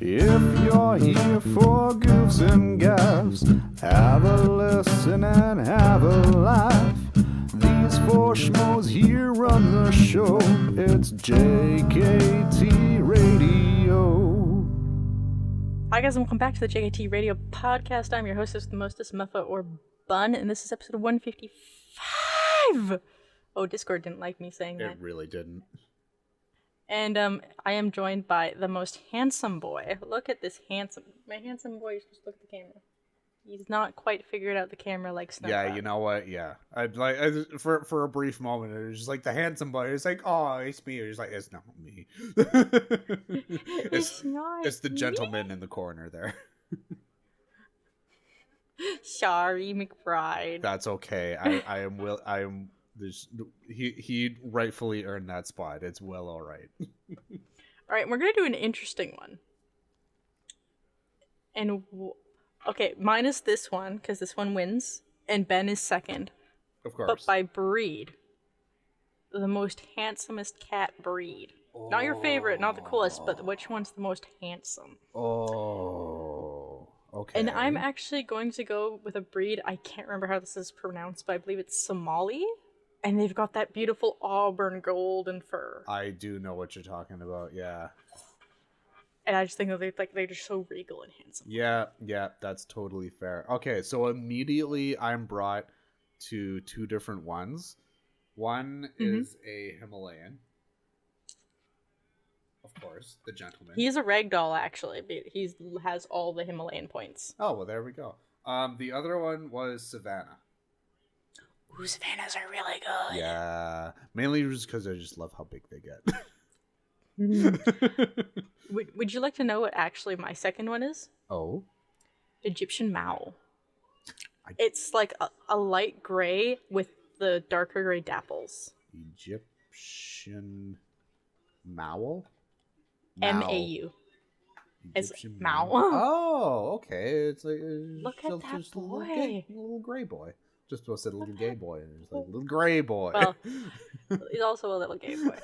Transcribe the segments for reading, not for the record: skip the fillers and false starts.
If you're here for goofs and gaffs, have a listen and have a laugh. These four schmoes here run the show. It's JKT Radio. Hi guys, and welcome back to the JKT Radio Podcast. I'm your hostess, the mostest, Muffa or Bun, and this is episode 155. Oh, Discord didn't like me saying that. It really didn't. And I am joined by the most handsome boy. Look at this handsome. My handsome boy, just look at the camera. He's not quite figured out the camera like Snow. Yeah, you know what? Yeah, for a brief moment, it was just like the handsome boy. It's like, oh, it's me. It's like, it's not me. It's not. It's the gentleman in the corner there. Sorry, McBride. That's okay. I am. He rightfully earned that spot. It's well all right. All right, we're gonna do an interesting one. And okay, minus this one because this one wins, and Ben is second. Of course. But by breed, the most handsomest cat breed. Not your favorite, not the coolest, but which one's the most handsome? Oh, okay. And I'm actually going to go with a breed. I can't remember how this is pronounced, but I believe it's Somali. And they've got that beautiful auburn golden fur. I do know what you're talking about, yeah. And I just think that they're just so regal and handsome. Yeah, that's totally fair. Okay, so immediately I'm brought to two different ones. One is a Himalayan. Of course, the gentleman. He is a ragdoll, actually. But he has all the Himalayan points. Oh, well, there we go. The other one was Savannah. Ooh, Savannahs are really good. Yeah, mainly just because I just love how big they get. Would you like to know what actually my second one is? Oh? Egyptian Mao. It's like a light gray with the darker gray dapples. Egyptian Mao? M-A-U. Egyptian Mao. Oh, okay. It's like Look at that boy. A little gray boy. Just supposed to say little gay boy, and it's like little gray boy. Well, he's also a little gay boy.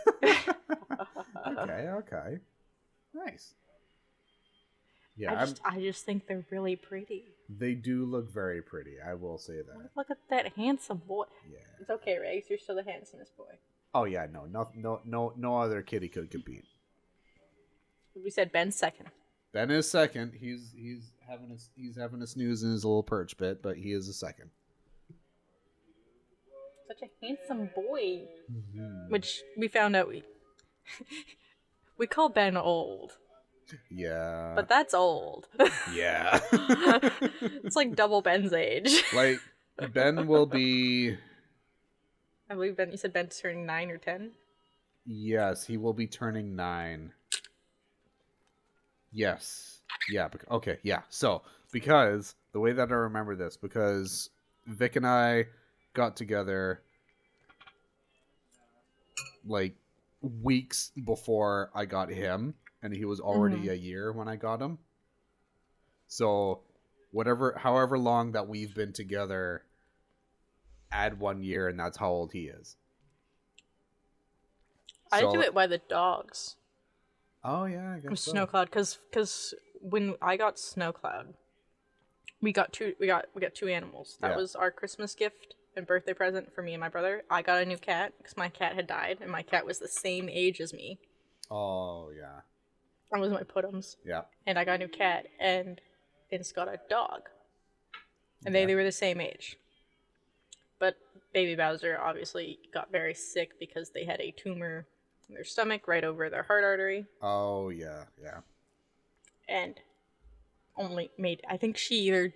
Okay. Nice. Yeah, I just think they're really pretty. They do look very pretty. I will say that. Look at that handsome boy. Yeah. It's okay, Rex. You're still the handsomest boy. Oh yeah, no other kitty could compete. We said Ben's second. Ben is second. He's having a snooze in his little perch bit, but he is a second. Such a handsome boy. Mm-hmm. Which we found out we call Ben old. Yeah. But that's old. Yeah. It's like double Ben's age. Like, Ben will be... I believe you said Ben's turning 9 or 10? Yes, he will be turning 9. Yes. Yeah, okay, yeah. So, because, the way that I remember this, because Vic and I got together like weeks before I got him, and he was already a year when I got him. So however long that we've been together, add 1 year, and that's how old he is. I do it by the dogs. Oh yeah, I guess with so. Snowcloud, because when I got Snowcloud, we got two animals. That was our Christmas gift and birthday present for me and my brother. I got a new cat because my cat had died, and my cat was the same age as me. Oh yeah. That was my putums. Yeah. And I got a new cat, and Vince got a dog, and they were the same age. But baby Bowser obviously got very sick because they had a tumor in their stomach right over their heart artery. Oh yeah. And I think she either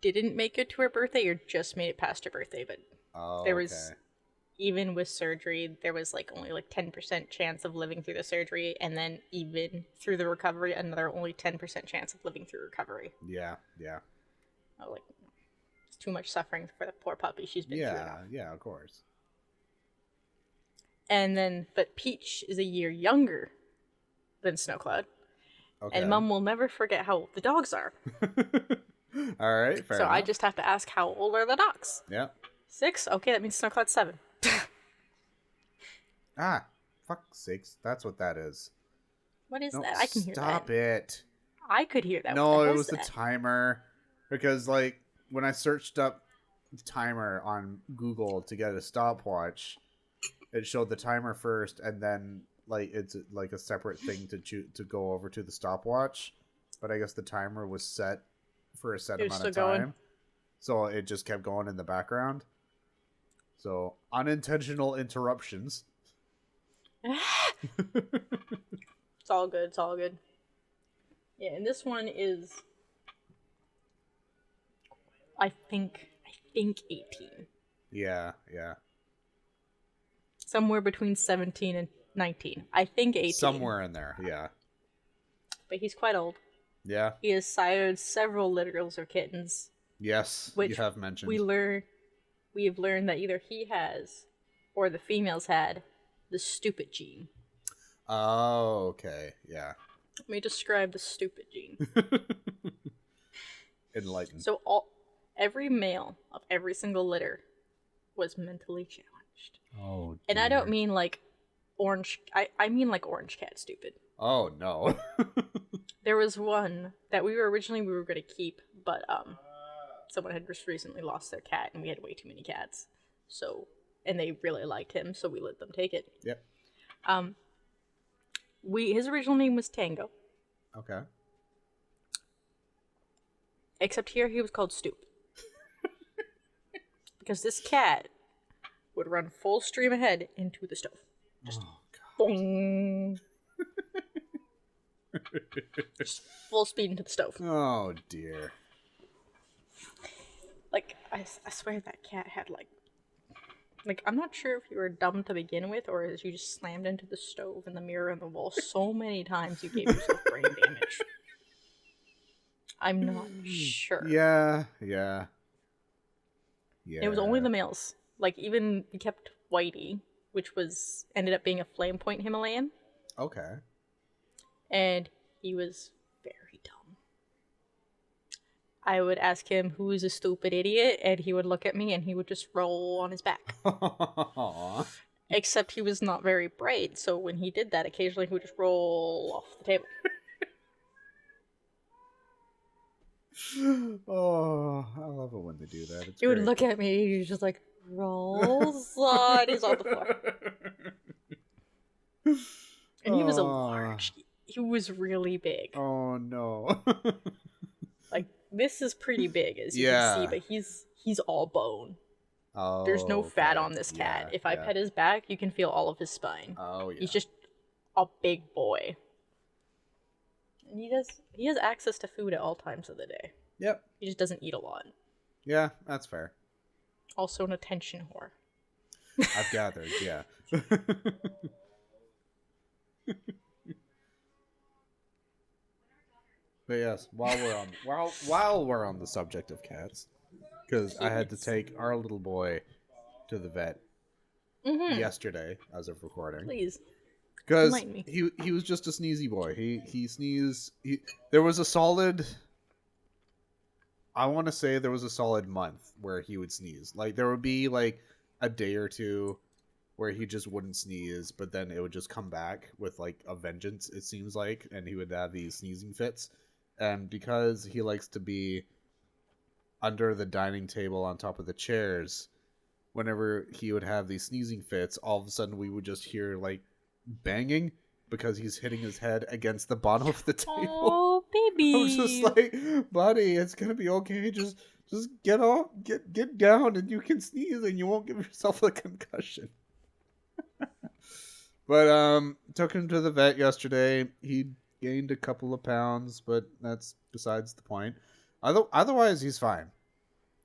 didn't make it to her birthday or just made it past her birthday, but there was, even with surgery, there was only 10% chance of living through the surgery, and then even through the recovery, another only 10% chance of living through recovery. Yeah. It's too much suffering for the poor puppy she's been through now. Yeah, of course. And then, but Peach is a year younger than Snowcloud. Okay. And Mom will never forget how old the dogs are. All right, fair enough. I just have to ask, how old are the dogs? Yeah. 6? Okay, that means Snowcloud's 7. Fuck 6. That's what that is. What is that? I can hear that. Stop it. I could hear that. No, What the it hell's was the that? timer. Because, like, when I searched up the timer on Google to get a stopwatch, it showed the timer first, and then, like, it's like a separate thing to go over to the stopwatch. But I guess the timer was set for a set It was amount still of going. time. So it just kept going in the background. So, unintentional interruptions. It's all good. It's all good. Yeah, and this one is, I think 18. Yeah. Somewhere between 17 and 19. I think 18. Somewhere in there, yeah. But he's quite old. Yeah. He has sired several litters or kittens. Yes, which you have mentioned. We have learned that either he has, or the females had, the stupid gene. Oh, okay, yeah. Let me describe the stupid gene. Enlightened. So every male of every single litter was mentally challenged. Oh, dear. And I don't mean like orange. I mean like orange cat stupid. Oh no. There was one that we were going to keep, but someone had just recently lost their cat, and we had way too many cats. So, and they really liked him, so we let them take it. Yep. His original name was Tango. Okay. Except here he was called Stoop. Because this cat would run full stream ahead into the stove. Just boing. Just full speed into the stove. Oh dear. Like, I swear that cat had like, I'm not sure if you were dumb to begin with, or as you just slammed into the stove and the mirror and the wall so many times you gave yourself brain damage. I'm not sure. Yeah. It was only the males. Like, even we kept Whitey, which ended up being a flame point Himalayan. Okay. And he was very dumb. I would ask him, who's a stupid idiot? And he would look at me and he would just roll on his back. Except he was not very bright, so when he did that, occasionally he would just roll off the table. Oh, I love it when they do that. He would look at me, he was just like, roll, slide, he's on the floor. And he was he was really big. Oh no. Like, this is pretty big, as you can see, but he's all bone. Oh, there's no fat on this cat. If I pet his back, you can feel all of his spine. Oh yeah. He's just a big boy. And he has access to food at all times of the day. Yep. He just doesn't eat a lot. Yeah, that's fair. Also an attention whore. I've gathered, yeah. But yes, while we're on the subject of cats, because I had to take our little boy to the vet yesterday as of recording. Please. Because he was just a sneezy boy. He sneezed. There was a solid, I want to say there was a solid month where he would sneeze. Like, there would be like a day or two where he just wouldn't sneeze, but then it would just come back with like a vengeance, it seems like, and he would have these sneezing fits. And because he likes to be under the dining table on top of the chairs, whenever he would have these sneezing fits, all of a sudden we would just hear like banging because he's hitting his head against the bottom of the table. Oh, baby. I was just like, buddy, it's gonna be okay. Just get off, get down, and you can sneeze, and you won't give yourself a concussion. But took him to the vet yesterday. He gained a couple of pounds, but that's besides the point. Otherwise, he's fine.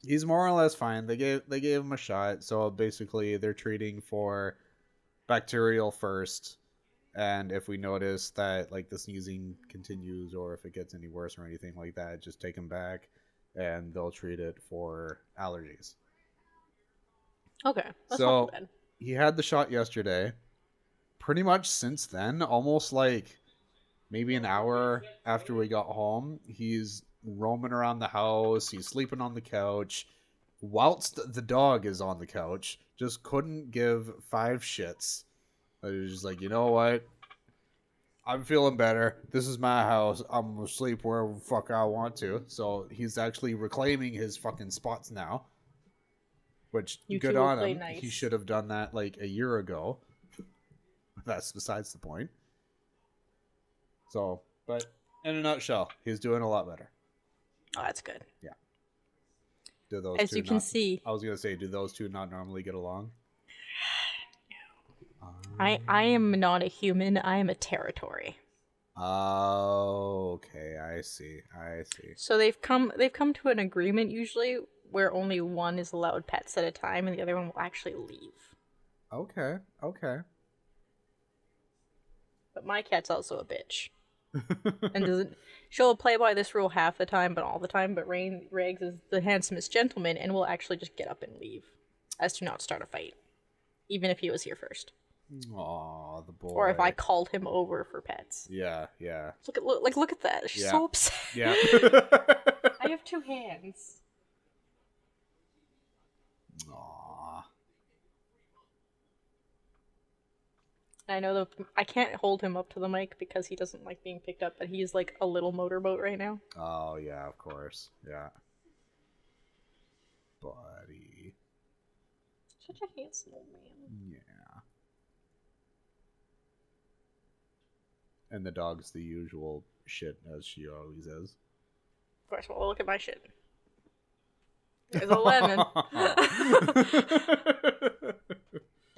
He's more or less fine. They gave him a shot, so basically they're treating for bacterial first, and if we notice that like the sneezing continues or if it gets any worse or anything like that, just take him back and they'll treat it for allergies. Okay, that's so not too bad. He had the shot yesterday. Pretty much since then, almost like maybe an hour after we got home, he's roaming around the house. He's sleeping on the couch whilst the dog is on the couch. Just couldn't give five shits. I was just like, you know what? I'm feeling better. This is my house. I'm gonna sleep wherever the fuck I want to. So he's actually reclaiming his fucking spots now. Which, You good two will on play him. nice. He should have done that like a year ago. That's besides the point. So, but in a nutshell, he's doing a lot better. Oh, that's good. Yeah. Do those As two you can not, see, I was gonna say, do those two not normally get along? I am not a human. I am a territory. Oh, okay. I see. So they've come to an agreement usually where only one is allowed pets at a time, and the other one will actually leave. Okay. But my cat's also a bitch. And doesn't she'll play by this rule half the time, but all the time. But Rags is the handsomest gentleman and will actually just get up and leave, as to not start a fight, even if he was here first. Aw, the boy. Or if I called him over for pets. Yeah. Look at that. She's so upset. Yeah. I have 2 hands. Aw. I know I can't hold him up to the mic because he doesn't like being picked up, but he's like a little motorboat right now. Oh, yeah, of course. Yeah. Buddy. Such a handsome old man. Yeah. And the dog's the usual shit, as she always is. Of course, well, look at my shit. There's a lemon.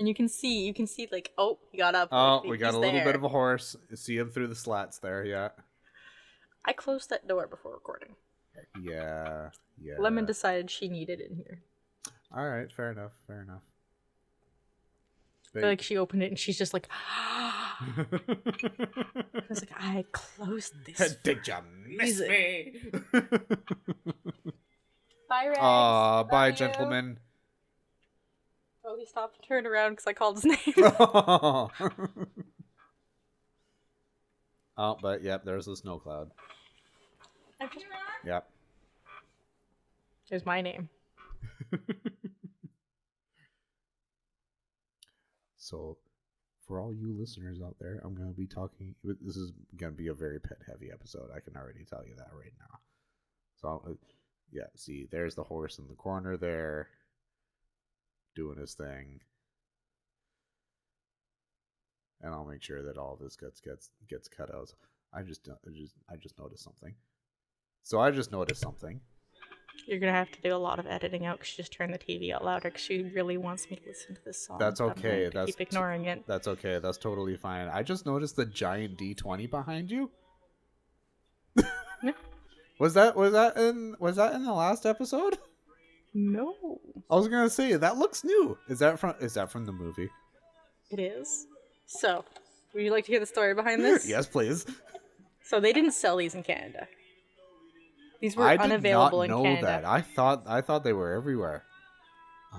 And you can see, like, oh, he got up. Oh, like, we got a little bit of a horse. See him through the slats there, yeah. I closed that door before recording. Yeah. Lemon decided she needed it in here. Alright, fair enough. I feel like she opened it and she's just like, I was like, I closed this. Did you miss me? Bye, Rex. Bye, you. gentlemen. Oh, he stopped and turned around because I called his name. Oh, but yep, there's the snow cloud. Yep. There's my name. So, for all you listeners out there, I'm going to be talking. This is going to be a very pet heavy episode. I can already tell you that right now. So, yeah, see, there's the horse in the corner there, doing his thing, and I'll make sure that all this gets cut out. I just noticed something. You're gonna have to do a lot of editing out because she just turned the TV out louder because she really wants me to listen to this song. That's okay. Keep ignoring it. That's okay. That's totally fine. I just noticed the giant D20 behind you. Yeah. Was that in the last episode? No. I was gonna say that looks new. Is that from the movie? It is. So, would you like to hear the story behind this? Yes, please. So they didn't sell these in Canada. These were unavailable in Canada. I did not know that. I thought they were everywhere.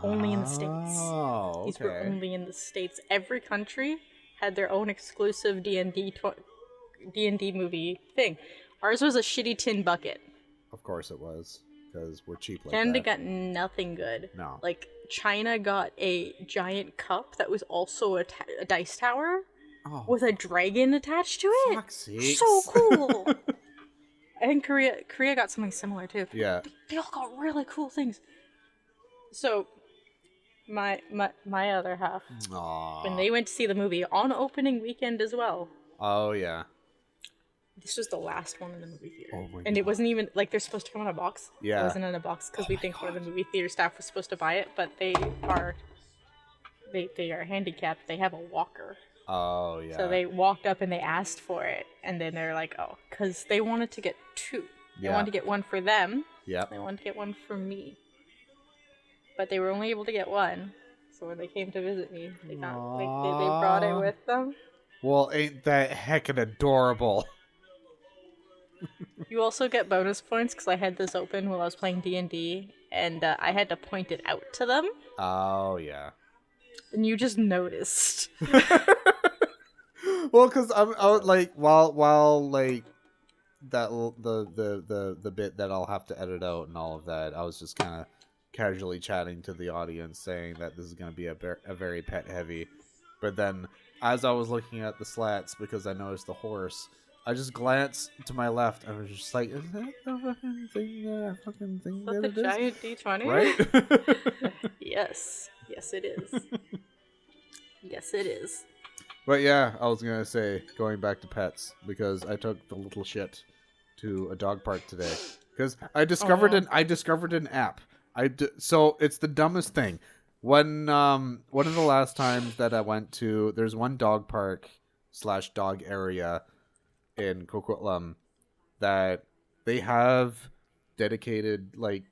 Only in the States. Oh, okay. These were only in the States. Every country had their own exclusive D&D movie thing. Ours was a shitty tin bucket. Of course it was, because we're cheap like Canada that. got nothing good. No. Like, China got a giant cup that was also a dice tower with a dragon attached to it. Fuck's sakes. So cool. I think Korea got something similar too. Yeah. They all got really cool things. So, my other half, Aww. when they went to see the movie on opening weekend as well. Oh yeah. This was the last one in the movie theater. Oh my and God. It wasn't even, like, they're supposed to come in a box. Yeah. It wasn't in a box because we think one of the movie theater staff was supposed to buy it, but they are handicapped. They have a walker. Oh yeah. So they walked up and they asked for it, and then they're like, oh, because they wanted to get 2. They wanted to get one for them. Yep. They wanted to get one for me. But they were only able to get one. So when they came to visit me, they brought it with them. Well, ain't that heckin' adorable? You also get bonus points because I had this open while I was playing D&D, and I had to point it out to them. Oh yeah. And you just noticed. Well, because I was like, while like that the bit that I'll have to edit out and all of that, I was just kind of casually chatting to the audience, saying that this is going to be a very pet heavy. But then as I was looking at the slats because I noticed the horse, I just glanced to my left and I was just like, is that the fucking thing that the it is? giant D20? Right? Yes. Yes, it is. Yes, it is. But yeah, I was gonna say, going back to pets, because I took the little shit to a dog park today. Because I discovered an app. So it's the dumbest thing. When one of the last times that I went to, there's one dog park / dog area in Coquitlam that they have dedicated, like,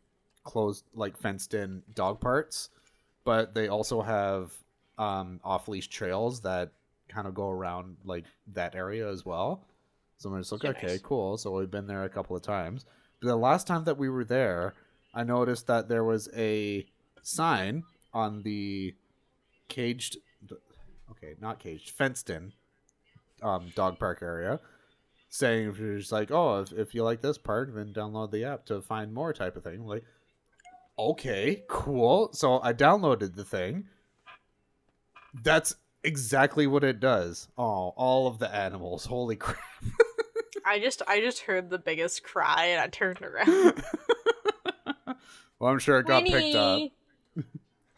closed, like, fenced in dog parks, but they also have off leash trails that kind of go around, like, that area as well. So I'm just like, okay, nice. cool. So we've been there a couple of times. But the last time that we were there, I noticed that there was a sign on the fenced in dog park area, saying, if you're just like, oh, if you like this park, then download the app to find more, type of thing. Like, okay, cool. So I downloaded the thing. That's exactly what it does. Oh, all of the animals. Holy crap. I just heard the biggest cry and I turned around. Well, I'm sure it got picked up.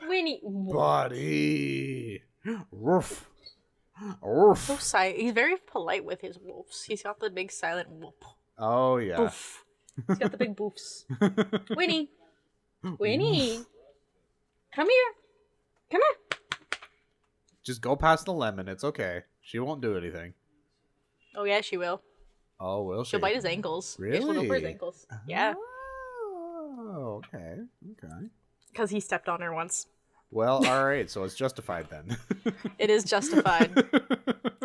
Winnie. Buddy. Woof. Woof. He's very polite with his wolves. He's got the big silent whoop. Oh, yeah. Boof. He's got the big boofs. Winnie. Winnie. Come here. Come here. Just go past the lemon. It's okay. She won't do anything. Oh, yeah, she will. Oh, will she? She'll bite his ankles. Really? She'll go for his ankles. Yeah. Oh, okay. Okay. Because he stepped on her once. Well, all right. So it's justified then. It is justified.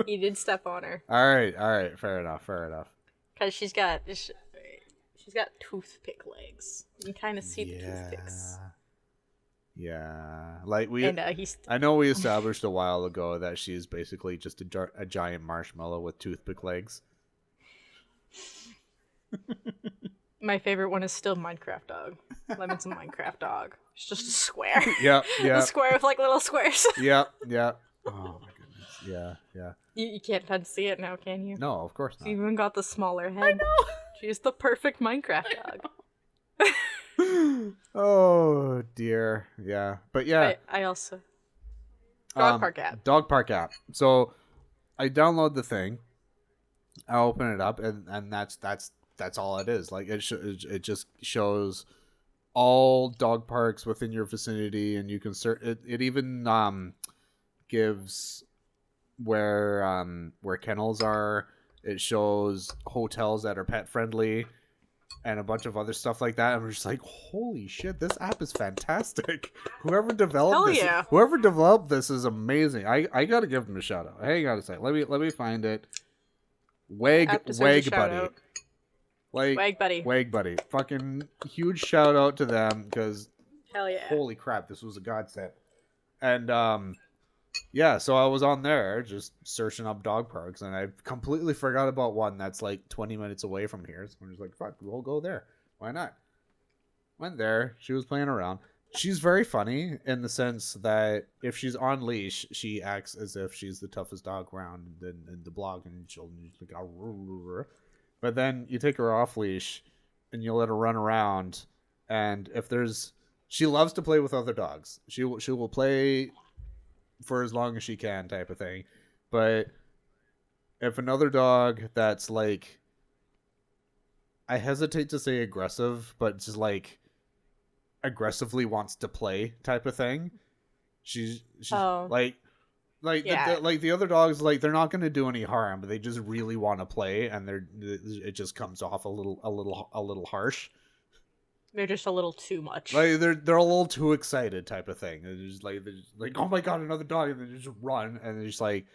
He did step on her. All right. All right. Fair enough. Because she's got toothpick legs. You can kind of see the toothpicks. Yeah. Like I know we established a while ago that she's basically just a giant marshmallow with toothpick legs. My favorite one is still Minecraft Dog. Lemon's a Minecraft dog. It's just a square. Yep. A square with like little squares. Yep. Oh my goodness. Yeah. You can't unsee it now, can you? No, of course not. She's even got the smaller head. I know. She's the perfect Minecraft dog. Oh dear. Yeah. But yeah. I also Dog park app. So I download the thing. I open it up and that's all it is. Like it just shows all dog parks within your vicinity, and you can it even gives where kennels are. It shows hotels that are pet friendly and a bunch of other stuff like that. I'm just like, holy shit, this app is fantastic. Whoever developed this is amazing. I gotta give them a shout out. Hang on a second. Let me find it. Wag Buddy. Wag Buddy. Fucking huge shout out to them, because hell yeah. Holy crap, this was a godsend. And yeah, so I was on there just searching up dog parks, and I completely forgot about one that's like 20 minutes away from here. So I'm just like, fuck, we'll go there. Why not? Went there. She was playing around. She's very funny in the sense that if she's on leash, she acts as if she's the toughest dog around in the blog, and she'll just like, but then you take her off leash and you let her run around, and she loves to play with other dogs. She will play for as long as she can, type of thing. But if another dog that's like, I hesitate to say aggressive, but just like aggressively wants to play type of thing, she's like the other dogs, like, they're not going to do any harm, but they just really want to play, and it just comes off a little harsh. They're just a little too much. Like they're a little too excited, type of thing. They're just like, oh my god, another dog, and they just run, and it's just like,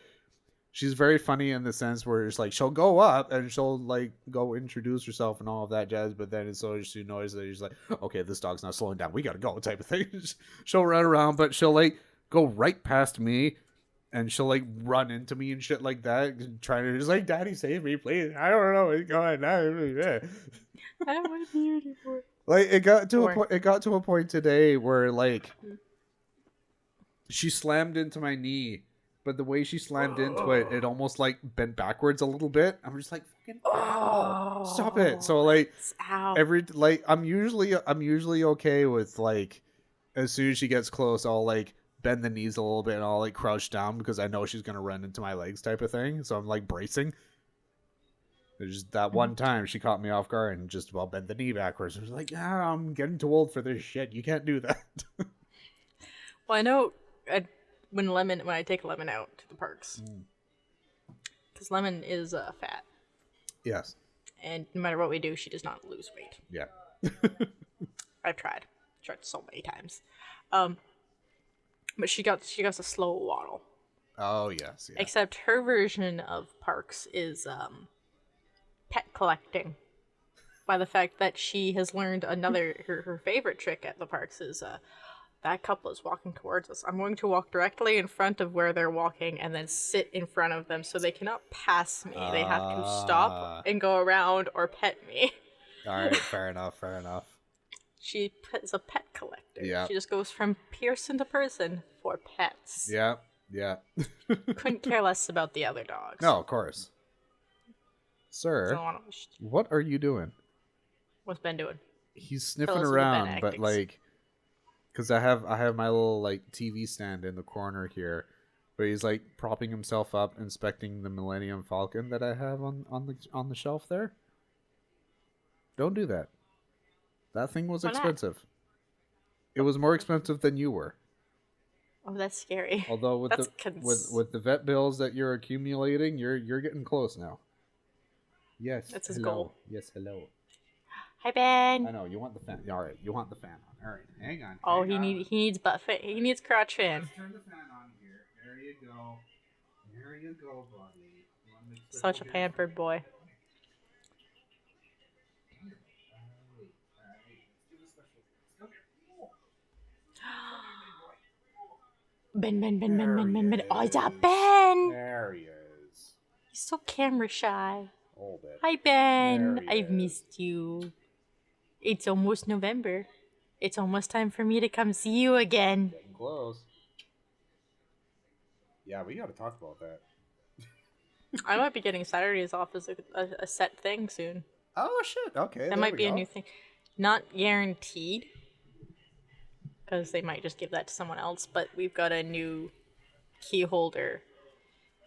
she's very funny in the sense where it's like, she'll go up and she'll like go introduce herself and all of that jazz, but then as soon as she knows that she's like, okay, this dog's not slowing down, we gotta go, type of thing. She'll run around, but she'll like go right past me, and she'll like run into me and shit like that, trying to just like, daddy, save me, please. I don't know what's going on. I don't want to be here anymore. Like it got to a point today where like she slammed into my knee but the way she slammed into it, it almost like bent backwards a little bit. I'm just like, fucking ow, stop it. So like I'm usually okay with like, as soon as she gets close, I'll like bend the knees a little bit and I'll like crouch down because I know she's gonna run into my legs type of thing. So I'm like bracing. There's that one time she caught me off guard and just about bent the knee backwards. I was like, I'm getting too old for this shit. You can't do that. Well, I know when I take Lemon out to the parks, because Lemon is fat. Yes. And no matter what we do, she does not lose weight. Yeah. I've tried so many times, but she got a slow waddle. Oh yes. Yeah. Except her version of parks is pet collecting. By the fact that she has learned her favorite trick at the parks is that couple is walking towards us. I'm going to walk directly in front of where they're walking and then sit in front of them so they cannot pass me. They have to stop and go around or pet me. All right, fair enough. She is a pet collector. Yeah. She just goes from person to person for pets. Yeah. Couldn't care less about the other dogs. No, of course. Sir, what are you doing? What's Ben doing? He's sniffing around, but like, because I have my little like TV stand in the corner here, but he's like propping himself up, inspecting the Millennium Falcon that I have on the shelf there. Don't do that. That thing was expensive. It was more expensive than you were. Oh, that's scary. Although with the vet bills that you're accumulating, you're getting close now. Yes. That's his goal. Yes, hello. Hi, Ben. I know you want the fan. All right, you want the fan on. All right, hang on. Oh, he needs butt fan. He needs crotch fan. Just turn the fan on here. There you go. There you go, buddy. Such a pampered boy. Ben. Oh, it's a Ben. There he is. He's so camera shy. Hold it. Hi, Ben. I've missed you. It's almost November. It's almost time for me to come see you again. Getting close. Yeah, we got to talk about that. I might be getting Saturdays off as a set thing soon. Oh, shit. Okay. That might be a new thing. Not guaranteed, because they might just give that to someone else, but we've got a new key holder,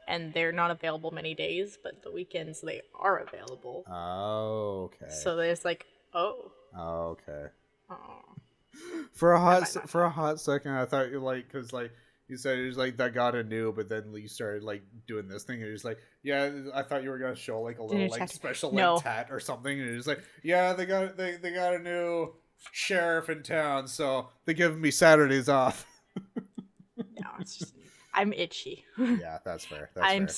and they're not available many days, but the weekends they are available. Oh, okay. So there's like, Oh, okay. Oh. For a hot second, I thought you like, because like you said it was like that got a new, but then you started like doing this thing, and you're just like, yeah, I thought you were gonna show like a little like special like tat or something, and it's like, yeah, they got a new sheriff in town, so they're giving me Saturdays off. No, it's just I'm itchy. Yeah, that's fair. Fair.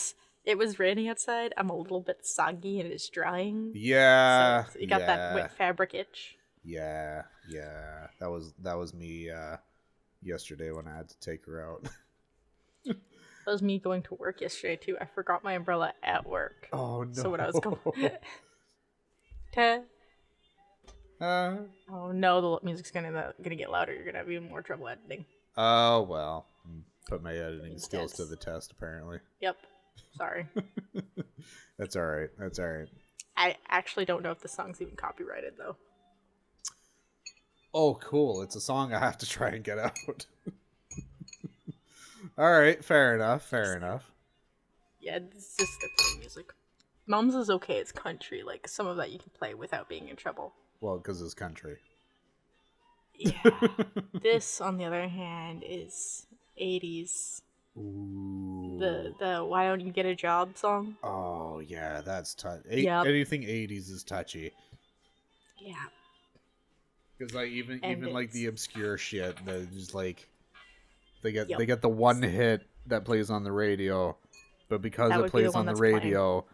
It was raining outside. I'm a little bit soggy and it's drying. Yeah, so you got that wet fabric itch. Yeah. That was me yesterday when I had to take her out. That was me going to work yesterday too. I forgot my umbrella at work. Oh no! So when I was going, oh no, the music's gonna get louder. You're gonna have even more trouble editing. Oh well, put my editing skills to the test apparently. Yep. Sorry. That's all right. I actually don't know if the song's even copyrighted though. Oh, cool. It's a song I have to try and get out. All right. Fair enough. Yeah, it's just the music. Mom's is okay. It's country. Like, some of that you can play without being in trouble. Well, because it's country. Yeah. This, on the other hand, is 80s. Ooh. The Why Don't You Get a Job song. Oh, yeah. That's touchy. Yep. Anything 80s is touchy. Yeah. Because like even like the obscure shit that is like they get the one hit that plays on the radio, but because it plays on the radio,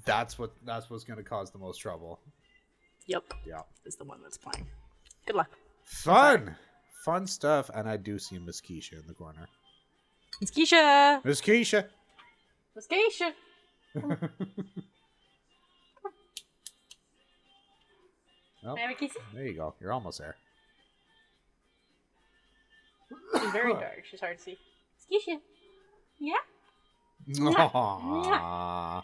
that's what's going to cause the most trouble. Yep. Yeah. Is the one that's playing. Good luck. Fun stuff, and I do see Miss Keisha in the corner. Miss Keisha. Miss Keisha. Miss Keisha. Oh, there you go. You're almost there. She's very dark. She's hard to see. Keisha. Yeah? Aww.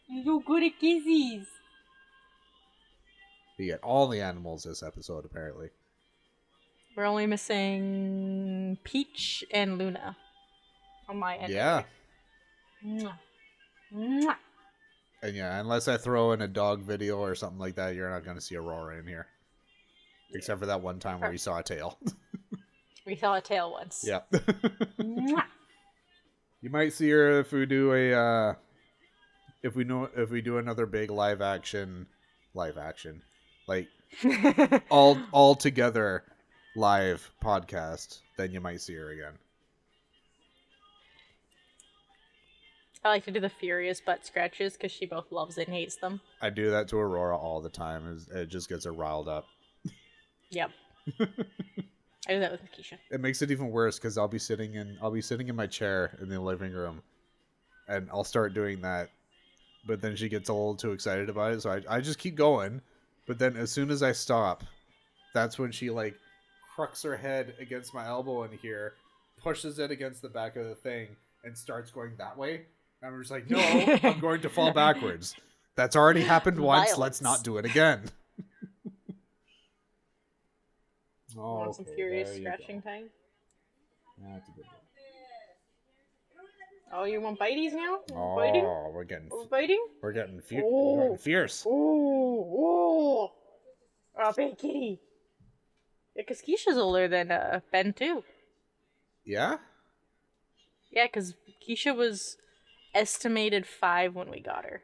You're so good at kisses. You get all the animals this episode, apparently. We're only missing Peach and Luna on my end. Yeah. Mwah. Mwah. And yeah, unless I throw in a dog video or something like that, you're not going to see Aurora in here. Yeah. Except for that one time where you saw a tail. We saw a tail once. Yeah. You might see her if we do a if we do another big live action like all together live podcast, then you might see her again. I like to do the furious butt scratches because she both loves it and hates them. I do that to Aurora all the time. It just gets her riled up. Yep. I do that with Keisha. It makes it even worse because I'll be sitting in my chair in the living room, and I'll start doing that, but then she gets a little too excited about it, so I just keep going. But then as soon as I stop, that's when she like crucks her head against my elbow in here, pushes it against the back of the thing, and starts going that way. And I'm just like, no, I'm going to fall backwards. That's already happened once. Violence. Let's not do it again. Want some furious scratching time? That's a good one. Oh, you want biteys now? Biting? We're getting biting? We're getting fierce. Oh, big kitty. Yeah, because Keisha's older than Ben too. Yeah? Yeah, because Keisha was estimated 5 when we got her.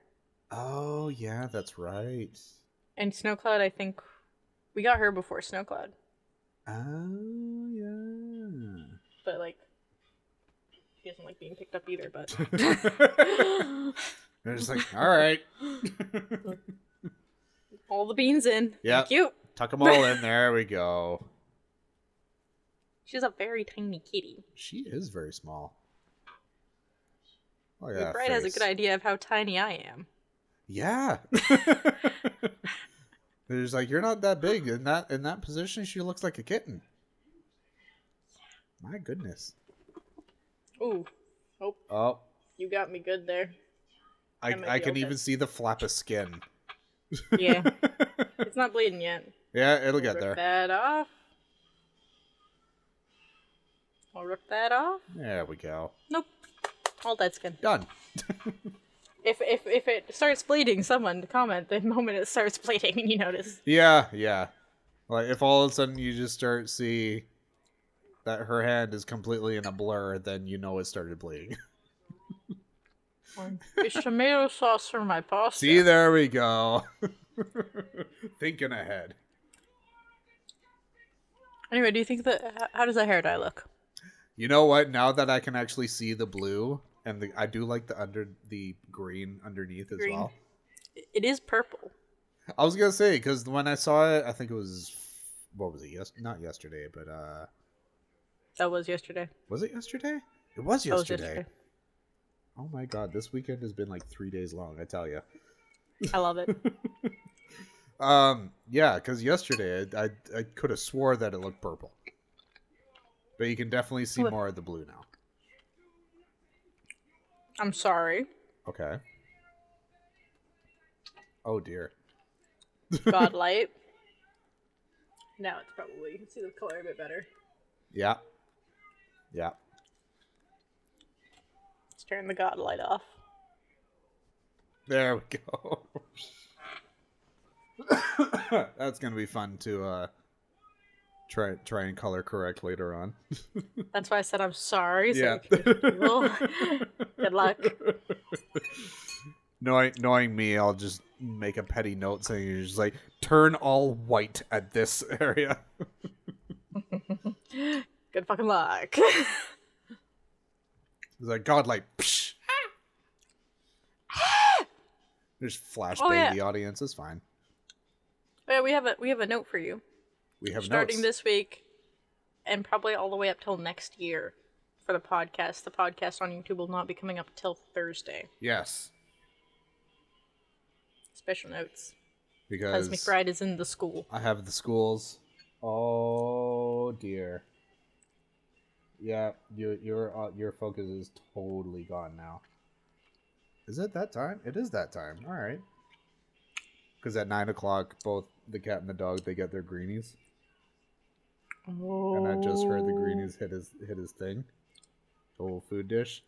Oh, yeah, that's right. And Snowcloud, I think we got her before Snowcloud. Oh, yeah. But, like, she doesn't like being picked up either, but... They're just like, all right. All the beans in. Yeah. Thank you. Tuck them all in. There we go. She's a very tiny kitty. She is very small. Oh, yeah. Bride has a good idea of how tiny I am. Yeah. They're just like, you're not that big. In that position, she looks like a kitten. My goodness. Ooh. Oh. You got me good there. I can even see the flap of skin. Yeah. It's not bleeding yet. Yeah, it'll get there. Rip that off. I'll rip that off. There we go. Nope. All dead skin. Done. If it starts bleeding, someone comment the moment it starts bleeding and you notice. Yeah. Like if all of a sudden you just start see that her hand is completely in a blur, then you know it started bleeding. It's tomato sauce for my pasta. See, there we go. Thinking ahead. Anyway, do you think how does that hair dye look? You know what? Now that I can actually see the blue, and I do like the green underneath as well. It is purple. I was gonna say because when I saw it, I think it was what was it? Not yesterday, but that was yesterday. Was it yesterday? It was yesterday. yesterday. Oh my god, this weekend has been like 3 days long. I tell you. I love it. Yeah, because yesterday I could have swore that it looked purple, but you can definitely see more of the blue now. I'm sorry. Okay. Oh dear. Godlight. Now it's probably you can see the color a bit better. Yeah. Let's turn the Godlight off. There we go. That's gonna be fun to try and color correct later on. That's why I said I'm sorry. So Yeah. Good luck. Knowing me, I'll just make a petty note saying you're just like turn all white at this area. Good fucking luck. It's like godlike. There's flashbang the audience. It's fine. Oh, yeah, we have a note for you. We have starting notes. This week, and probably all the way up till next year for the podcast. The podcast on YouTube will not be coming up till Thursday. Yes. Special notes. Because McBride is in the school. I have the schools. Oh dear. Yeah, your focus is totally gone now. Is it that time? It is that time. All right. Because at 9 o'clock, both the cat and the dog, they get their greenies. Oh. And I just heard the greenies hit his thing, the whole food dish.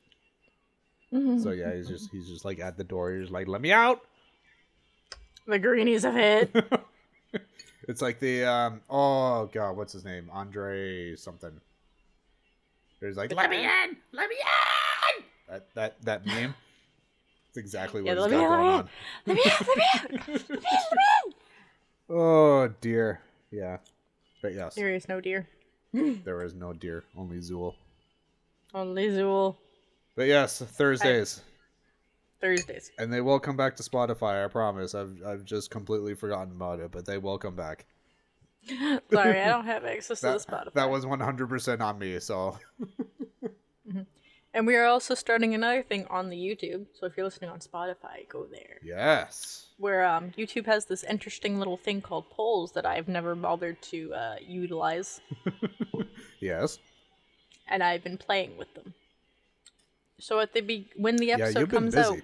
So yeah, he's just like at the door. He's like, "Let me out!" The greenies have hit. It's like the oh god, what's his name? Andre something. There's like, "Let me in! Let me in!" That meme. It's exactly what he's got going on. Let me in! Oh dear. Yeah. But yes. There is no deer. There is no deer. Only Zool. Only Zool. But yes, Thursdays. Thursdays. And they will come back to Spotify, I promise. I've just completely forgotten about it, but they will come back. Sorry, I don't have access to the Spotify. That was 100% on me, so. And we are also starting another thing on the YouTube. So if you're listening on Spotify, go there. Yes. Where YouTube has this interesting little thing called polls that I've never bothered to utilize. Yes. And I've been playing with them. So at when the episode comes out,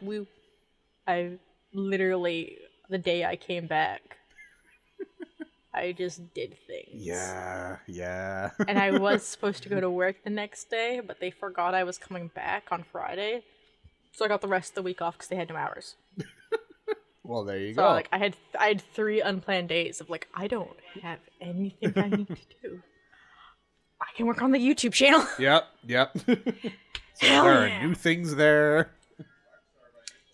I literally, the day I came back, I just did things. Yeah. And I was supposed to go to work the next day, but they forgot I was coming back on Friday. So I got the rest of the week off because they had no hours. Well, there you go. go. Like I had 3 unplanned days of like, I don't have anything I need to do. I can work on the YouTube channel. Yep. So there are new things there.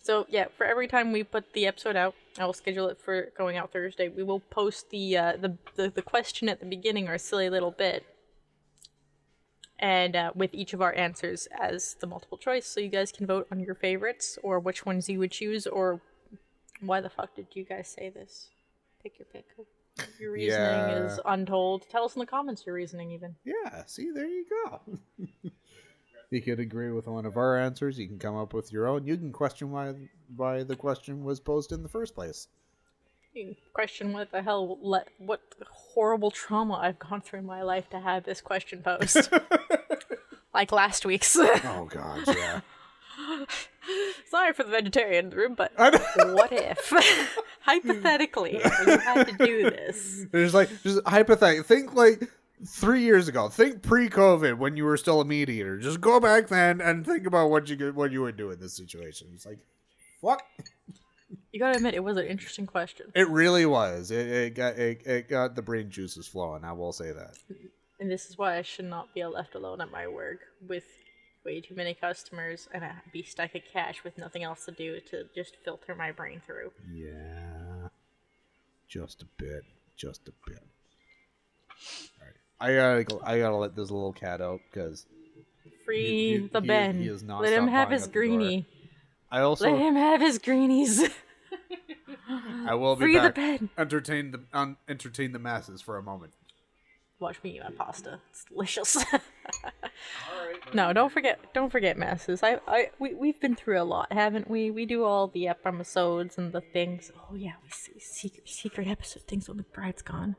So yeah, for every time we put the episode out, I will schedule it for going out Thursday. We will post the question at the beginning, our silly little bit, and with each of our answers as the multiple choice, so you guys can vote on your favorites or which ones you would choose, or why the fuck did you guys say this? Pick your pick. Your reasoning is untold. Tell us in the comments your reasoning, even. Yeah. See, there you go. You could agree with one of our answers. You can come up with your own. You can question why the question was posed in the first place. You can question what the hell, what horrible trauma I've gone through in my life to have this question posed. Like last week's. Oh, God, yeah. Sorry for the vegetarian in the room, but what if, hypothetically, you had to do this? There's just hypothetically, think like 3 years ago. Think pre-COVID when you were still a meat eater. Just go back then and think about what you would do in this situation. It's like, what? You gotta admit, it was an interesting question. It really was. It got the brain juices flowing. I will say that. And this is why I should not be left alone at my work with way too many customers and be stuck at cash with nothing else to do to just filter my brain through. Yeah, just a bit. All right. I gotta let this little cat out because free the Ben. He is not. Let him have his greenie. Let him have his greenies. I will be free back. The Ben. Entertain the masses for a moment. Watch me eat my pasta. It's delicious. No, don't forget masses. We've been through a lot, haven't we? We do all the episodes and the things. Oh yeah, we see secret episode things when McBride's gone.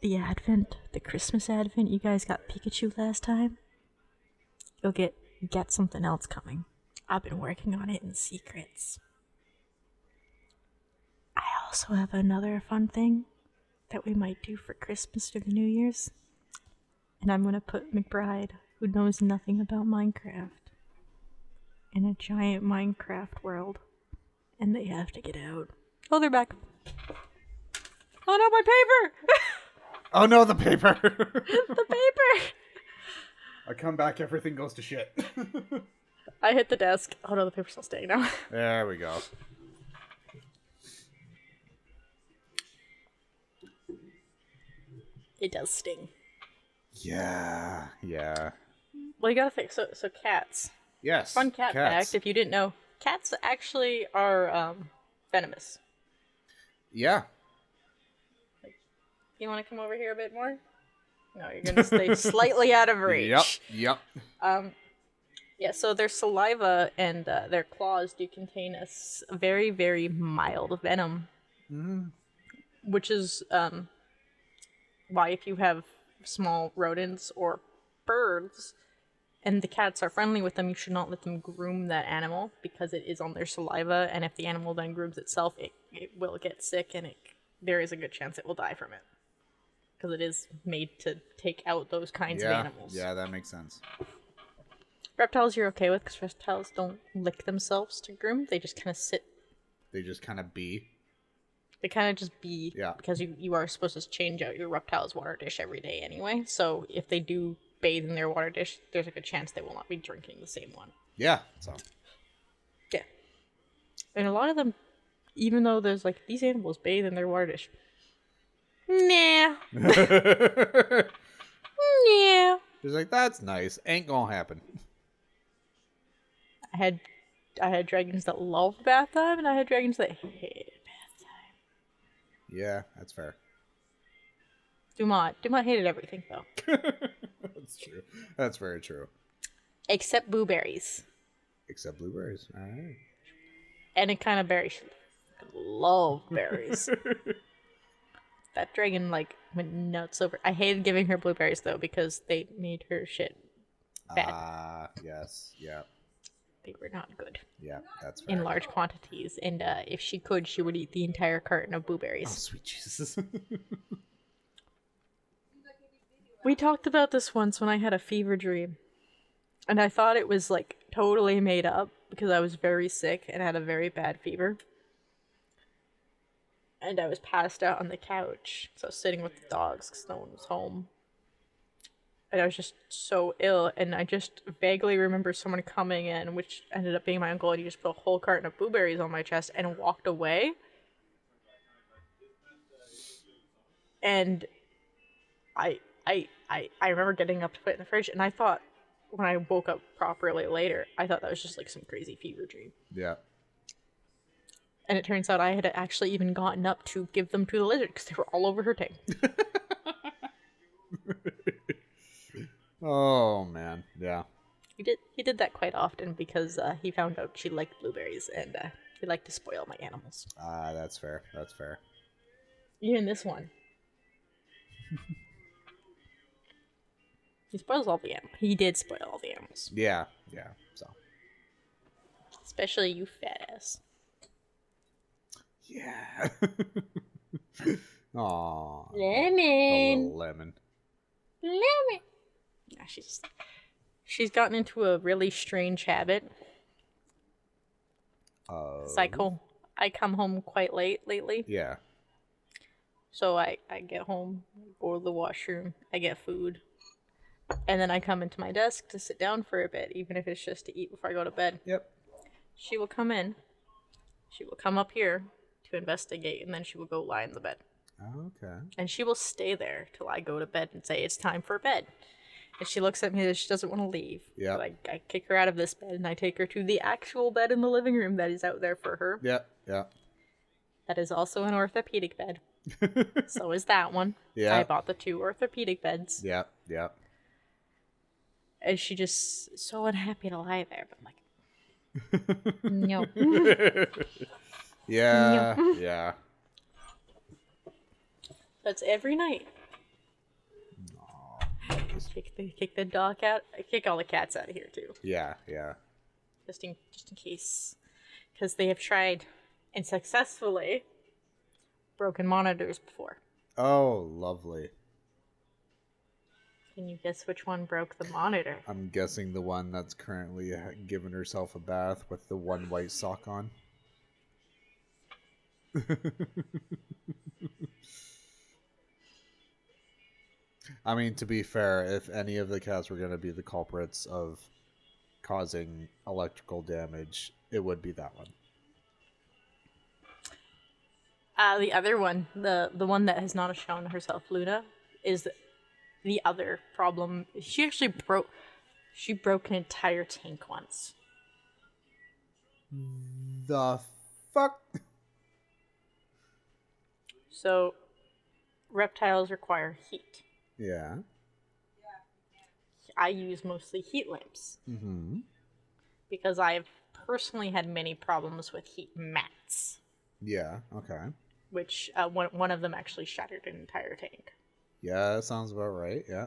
The Advent, the Christmas Advent. You guys got Pikachu last time. You'll get something else coming. I've been working on it in secrets. I also have another fun thing that we might do for Christmas or the New Year's. And I'm gonna put McBride, who knows nothing about Minecraft, in a giant Minecraft world. And they have to get out. Oh, they're back. Oh no, my paper! Oh no, the paper! The paper! I come back, everything goes to shit. I hit the desk. Oh no, the paper's still staying now. There we go. It does sting. Yeah. Well, you gotta think. So cats. Yes. Fun cat fact, if you didn't know, cats actually are venomous. Yeah. You want to come over here a bit more? No, you're gonna stay slightly out of reach. Yep. Yeah, so their saliva and their claws do contain a very, very mild venom. Mm. Which is why if you have small rodents or birds and the cats are friendly with them, you should not let them groom that animal because it is on their saliva, and if the animal then grooms itself, it will get sick, and there is a good chance it will die from it. Because it is made to take out those kinds of animals. Yeah, that makes sense. Reptiles you're okay with, because reptiles don't lick themselves to groom. They just kind of sit. They just kind of be. They kind of just be. Yeah. Because you are supposed to change out your reptile's water dish every day anyway. So if they do bathe in their water dish, there's a good chance they will not be drinking the same one. Yeah, so. Yeah. And a lot of them, even though there's like, these animals bathe in their water dish. Nah. Nah. He's like, that's nice. Ain't gonna happen. I had dragons that loved bath time, and I had dragons that hated bath time. Yeah, that's fair. Dumont hated everything, though. That's true. That's very true. Except blueberries. Except blueberries. All right. Any kind of berry. She loved berries. That dragon, like, went nuts over. I hated giving her blueberries, though, because they made her shit bad. Yes. Yeah. They were not good. Yeah, that's fair. In large quantities. And if she could, she would eat the entire carton of blueberries. Oh, sweet Jesus. We talked about this once when I had a fever dream. And I thought it was, like, totally made up because I was very sick and had a very bad fever. And I was passed out on the couch. So I was sitting with the dogs because no one was home. And I was just so ill. And I just vaguely remember someone coming in, which ended up being my uncle. And he just put a whole carton of blueberries on my chest and walked away. And I remember getting up to put it in the fridge. And I thought, when I woke up properly later, I thought that was just like some crazy fever dream. Yeah. And it turns out I had actually even gotten up to give them to the lizard because they were all over her tank. Oh, man. Yeah. He did that quite often because he found out she liked blueberries and he liked to spoil my animals. That's fair. That's fair. Even this one. He spoils all the animals. He did spoil all the animals. Yeah. Yeah. So. Especially you fat ass. Yeah. Aww. Lemon. The little lemon. Lemon. Yeah, she's gotten into a really strange habit. I come home quite late lately. Yeah. So I get home, go to the washroom, I get food, and then I come into my desk to sit down for a bit, even if it's just to eat before I go to bed. Yep. She will come in. She will come up here to investigate, and then she will go lie in the bed. Okay. And she will stay there till I go to bed and say, it's time for bed. And she looks at me as she doesn't want to leave. Yeah. So I kick her out of this bed, and I take her to the actual bed in the living room that is out there for her. Yeah. Yeah. That is also an orthopedic bed. So is that one. Yeah. I bought the 2 orthopedic beds. Yeah. Yeah. And she just is so unhappy to lie there. But I'm like, no. Yeah. No. Yeah. That's every night. Kick the dog out. I kick all the cats out of here too. Yeah. Yeah. Just in case. Because they have tried, and successfully, broken monitors before. Oh, lovely. Can you guess which one broke the monitor? I'm guessing the one that's currently giving herself a bath with the one white sock on. I mean, to be fair, if any of the cats were going to be the culprits of causing electrical damage, it would be that one. The other one, the one that has not shown herself, Luna, is the other problem. She actually broke an entire tank once. The fuck? So, reptiles require heat. Yeah. I use mostly heat lamps. Mm-hmm. Because I've personally had many problems with heat mats. Yeah, okay. Which, one of them actually shattered an entire tank. Yeah, that sounds about right, yeah.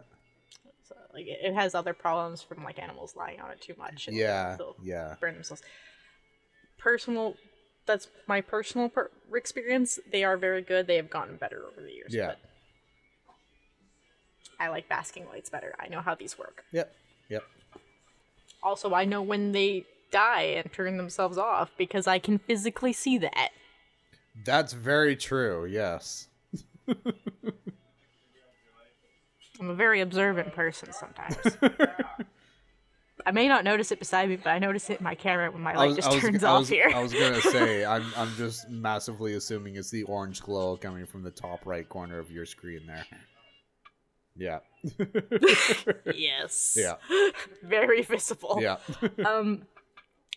So, like, it has other problems from, like, animals lying on it too much. And they'll burn themselves. That's my personal experience. They are very good. They have gotten better over the years. Yeah. But I like basking lights better. I know how these work. Yep. Also, I know when they die and turn themselves off because I can physically see that. That's very true, yes. I'm a very observant person sometimes. I may not notice it beside me, but I notice it in my camera when my light turns off here. I was gonna say, I'm just massively assuming it's the orange glow coming from the top right corner of your screen there. Yeah. Yes. Yeah. Very visible. Yeah.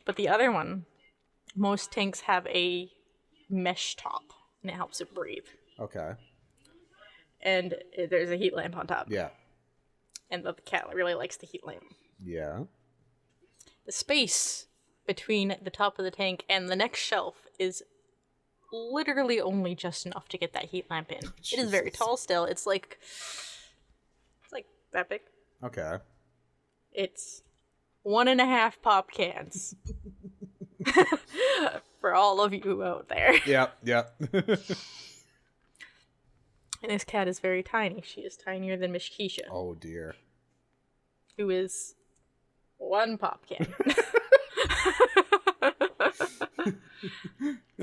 But the other one, most tanks have a mesh top, and it helps it breathe. Okay. And there's a heat lamp on top. Yeah. And the cat really likes the heat lamp. Yeah. The space between the top of the tank and the next shelf is literally only just enough to get that heat lamp in. It is very tall still. It's like that big. Okay. It's 1.5 pop cans. For all of you out there. Yep. And this cat is very tiny. She is tinier than Miss Keisha. Oh dear. Who is 1 pop can.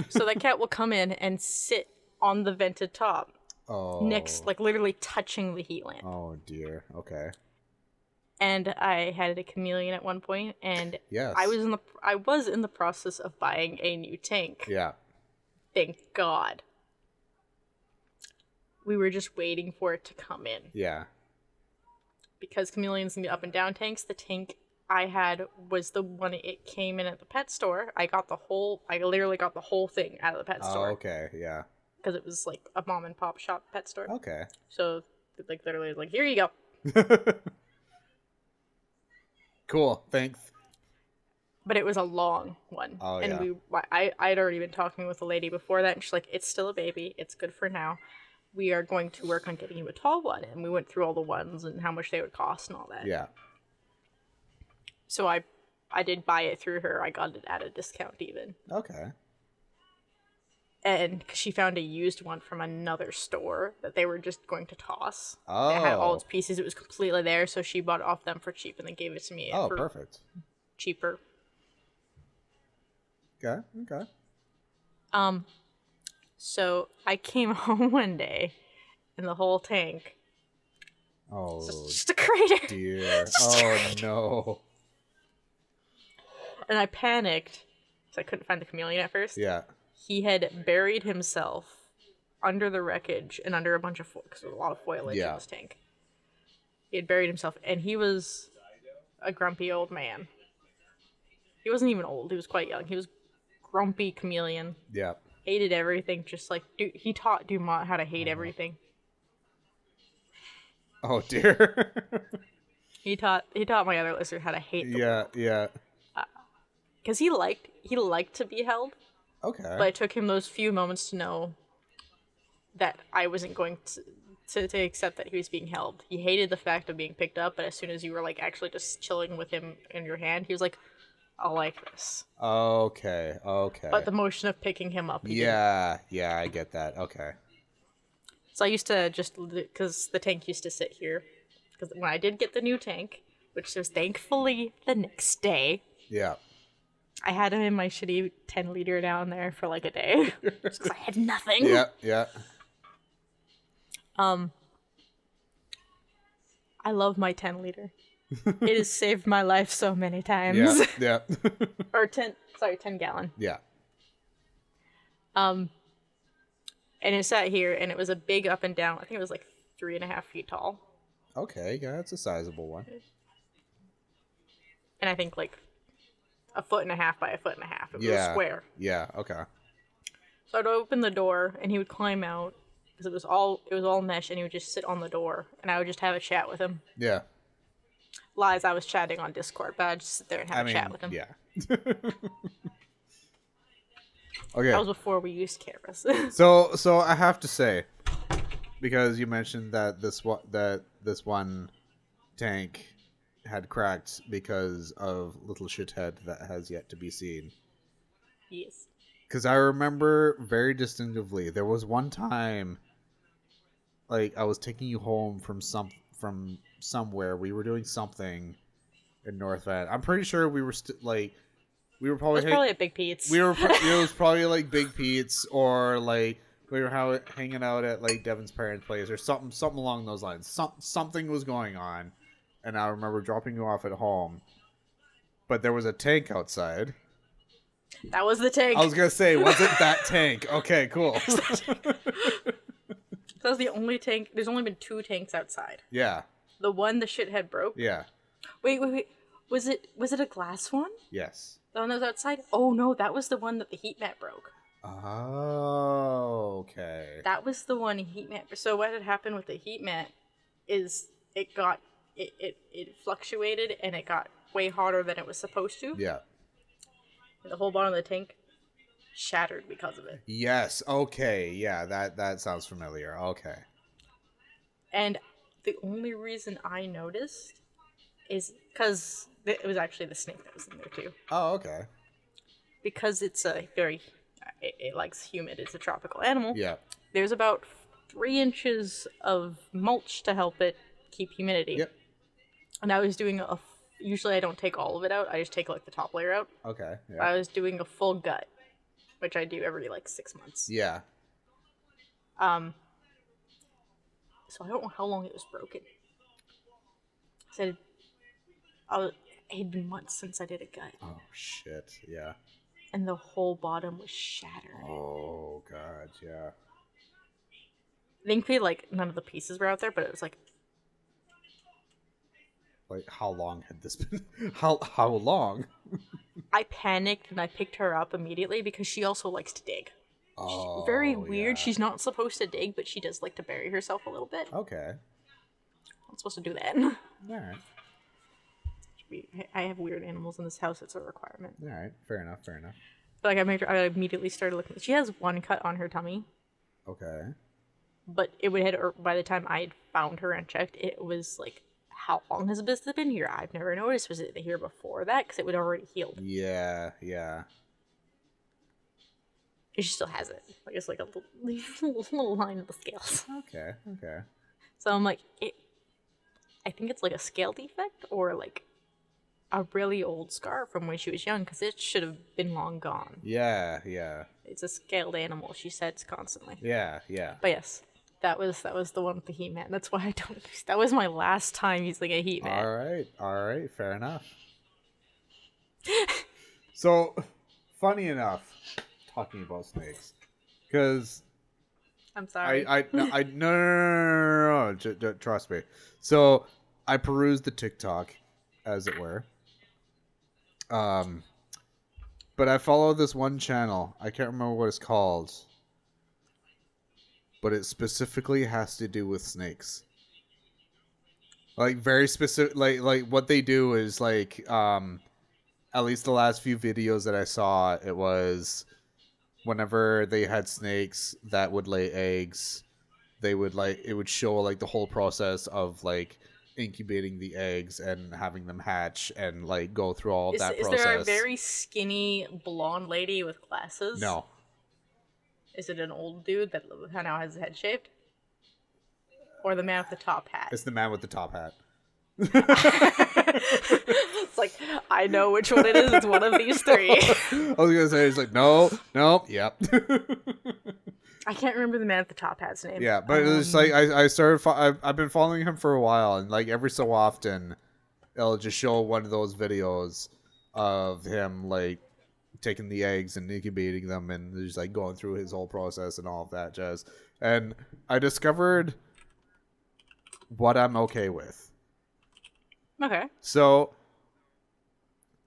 So that cat will come in and sit on the vented top. Oh. Next, like literally touching the heat lamp. Oh dear. Okay. And I had a chameleon at one point, and yes. I was in the process of buying a new tank. Yeah. Thank God. We were just waiting for it to come in. Yeah. Because chameleons in the up and down tanks, the tank I had was the one it came in at the pet store. I literally got the whole thing out of the pet store. Oh, okay, yeah. Because it was like a mom and pop shop pet store. Okay. So, like, literally, like, here you go. Cool, thanks. But it was a long one. Oh, and I'd already been talking with a lady before that, and she's like, it's still a baby. It's good for now. We are going to work on getting you a tall one. And we went through all the ones and how much they would cost and all that. Yeah. So I did buy it through her. I got it at a discount even. Okay. And cause she found a used one from another store that they were just going to toss. Oh. It had all its pieces. It was completely there. So she bought it off them for cheap and then gave it to me for perfect. Cheaper. Okay. So I came home one day and the whole tank. Oh, just a crater. Dear. Oh, no. And I panicked because I couldn't find the chameleon at first. Yeah. He had buried himself under the wreckage and under a bunch of because there was a lot of foliage in this tank. He had buried himself, and he was a grumpy old man. He wasn't even old. He was quite young. He was grumpy chameleon. Yeah. Hated everything. Just like he taught Dumont how to hate everything. Oh dear. He taught my other lizard how to hate the world. Yeah. Because he liked to be held. Okay. But it took him those few moments to know that I wasn't going to accept that he was being held. He hated the fact of being picked up, but as soon as you were like actually just chilling with him in your hand, he was like, I like this. Okay. But the motion of picking him up. Yeah, I get that. Okay. So I used to just, because the tank used to sit here. Because when I did get the new tank, which was thankfully the next day. Yeah. I had him in my shitty 10-liter down there for like a day. Just because I had nothing. Yeah. I love my 10-liter. It has saved my life so many times. Yeah. Or 10 gallon. Yeah. And it sat here, and it was a big up and down. I think it was like 3.5 feet tall. Okay, yeah, that's a sizable one. And I think like 1.5 feet by 1.5 feet. It was square. Yeah, okay. So I'd open the door, and he would climb out, because it was all mesh, and he would just sit on the door, and I would just have a chat with him. Yeah. Lies, I was chatting on Discord, but I'd just sit there and have a chat with him. Yeah. Okay. That was before we used cameras. So I have to say, because you mentioned that this one tank had cracked because of little shithead that has yet to be seen. Yes. Because I remember very distinctively, there was one time, like, I was taking you home from somewhere. We were doing something in North Van. I'm pretty sure we were we were probably It was probably at Big Pete's. it was probably like Big Pete's, or like we were hanging out at like Devin's parents' place or something along those lines. Something was going on, and I remember dropping you off at home. But there was a tank outside. That was the tank. I was gonna say, was it that tank? Okay, cool. That was the only tank. There's only been 2 tanks outside. Yeah. The one the shithead broke. Yeah. Wait. Was it a glass one? Yes. The one that was outside? Oh no, that was the one that the heat mat broke. Oh, okay. That was the one heat mat. So what had happened with the heat mat is it fluctuated and it got way hotter than it was supposed to. Yeah. And the whole bottom of the tank shattered because of it. Yes. Okay. Yeah. That sounds familiar. Okay. And the only reason I noticed is because it was actually the snake that was in there too. Oh, okay. Because it's a very, it likes humid. It's a tropical animal. Yeah. There's about 3 inches of mulch to help it keep humidity. Yep. And I was doing usually I don't take all of it out. I just take like the top layer out. Okay. Yeah. I was doing a full gut, which I do every like 6 months. Yeah. So I don't know how long it was broken. Said it had been months since I did a gut. Oh shit. Yeah. And the whole bottom was shattered. Oh god. Yeah. Thankfully, like none of the pieces were out there, but it was like. Like, how long had this been? How long? I panicked and I picked her up immediately because she also likes to dig. Oh, Very weird. yeah. She's not supposed to dig, but she does like to bury herself a little bit. Okay. I'm supposed to do that. All right. I have weird animals in this house. It's a requirement. All right. Fair enough. Fair enough. But like I immediately started looking. She has one cut on her tummy. Okay. But it would by the time I had found her and checked, it was like, how long has this been here? I've never noticed. Was it here before that? Because it would already healed. Yeah. Yeah. She still has it. Like it's like a little line of the scales. Okay. Okay. So I'm like, I think it's like a scale defect or like a really old scar from when she was young, because it should have been long gone. Yeah. Yeah. It's a scaled animal, she says constantly. Yeah. Yeah. But yes, that was the one with the heat mat. That's why I don't use. That was my last time using a heat mat. All right. All right. Fair enough. So, funny enough, talking about snakes, because I'm sorry. no, trust me. So I perused the TikTok, as it were. But I follow this one channel. I can't remember what it's called, but it specifically has to do with snakes. Like very specific. Like what they do is like at least the last few videos that I saw, it was whenever they had snakes that would lay eggs, they would it would show like the whole process of like incubating the eggs and having them hatch and like go through all of that process. Is there a very skinny blonde lady with glasses? No. Is it an old dude that now has his head shaved? Or the man with the top hat? It's the man with the top hat. It's like, I know which one it is. It's one of these 3. I was gonna say, it's like, no, yep. I can't remember the man with the top hat's name. Yeah, but it's like I started. I've been following him for a while, and like every so often, it'll just show one of those videos of him like taking the eggs and incubating them, and just like going through his whole process and all of that jazz. And I discovered what I'm okay with. Okay. So,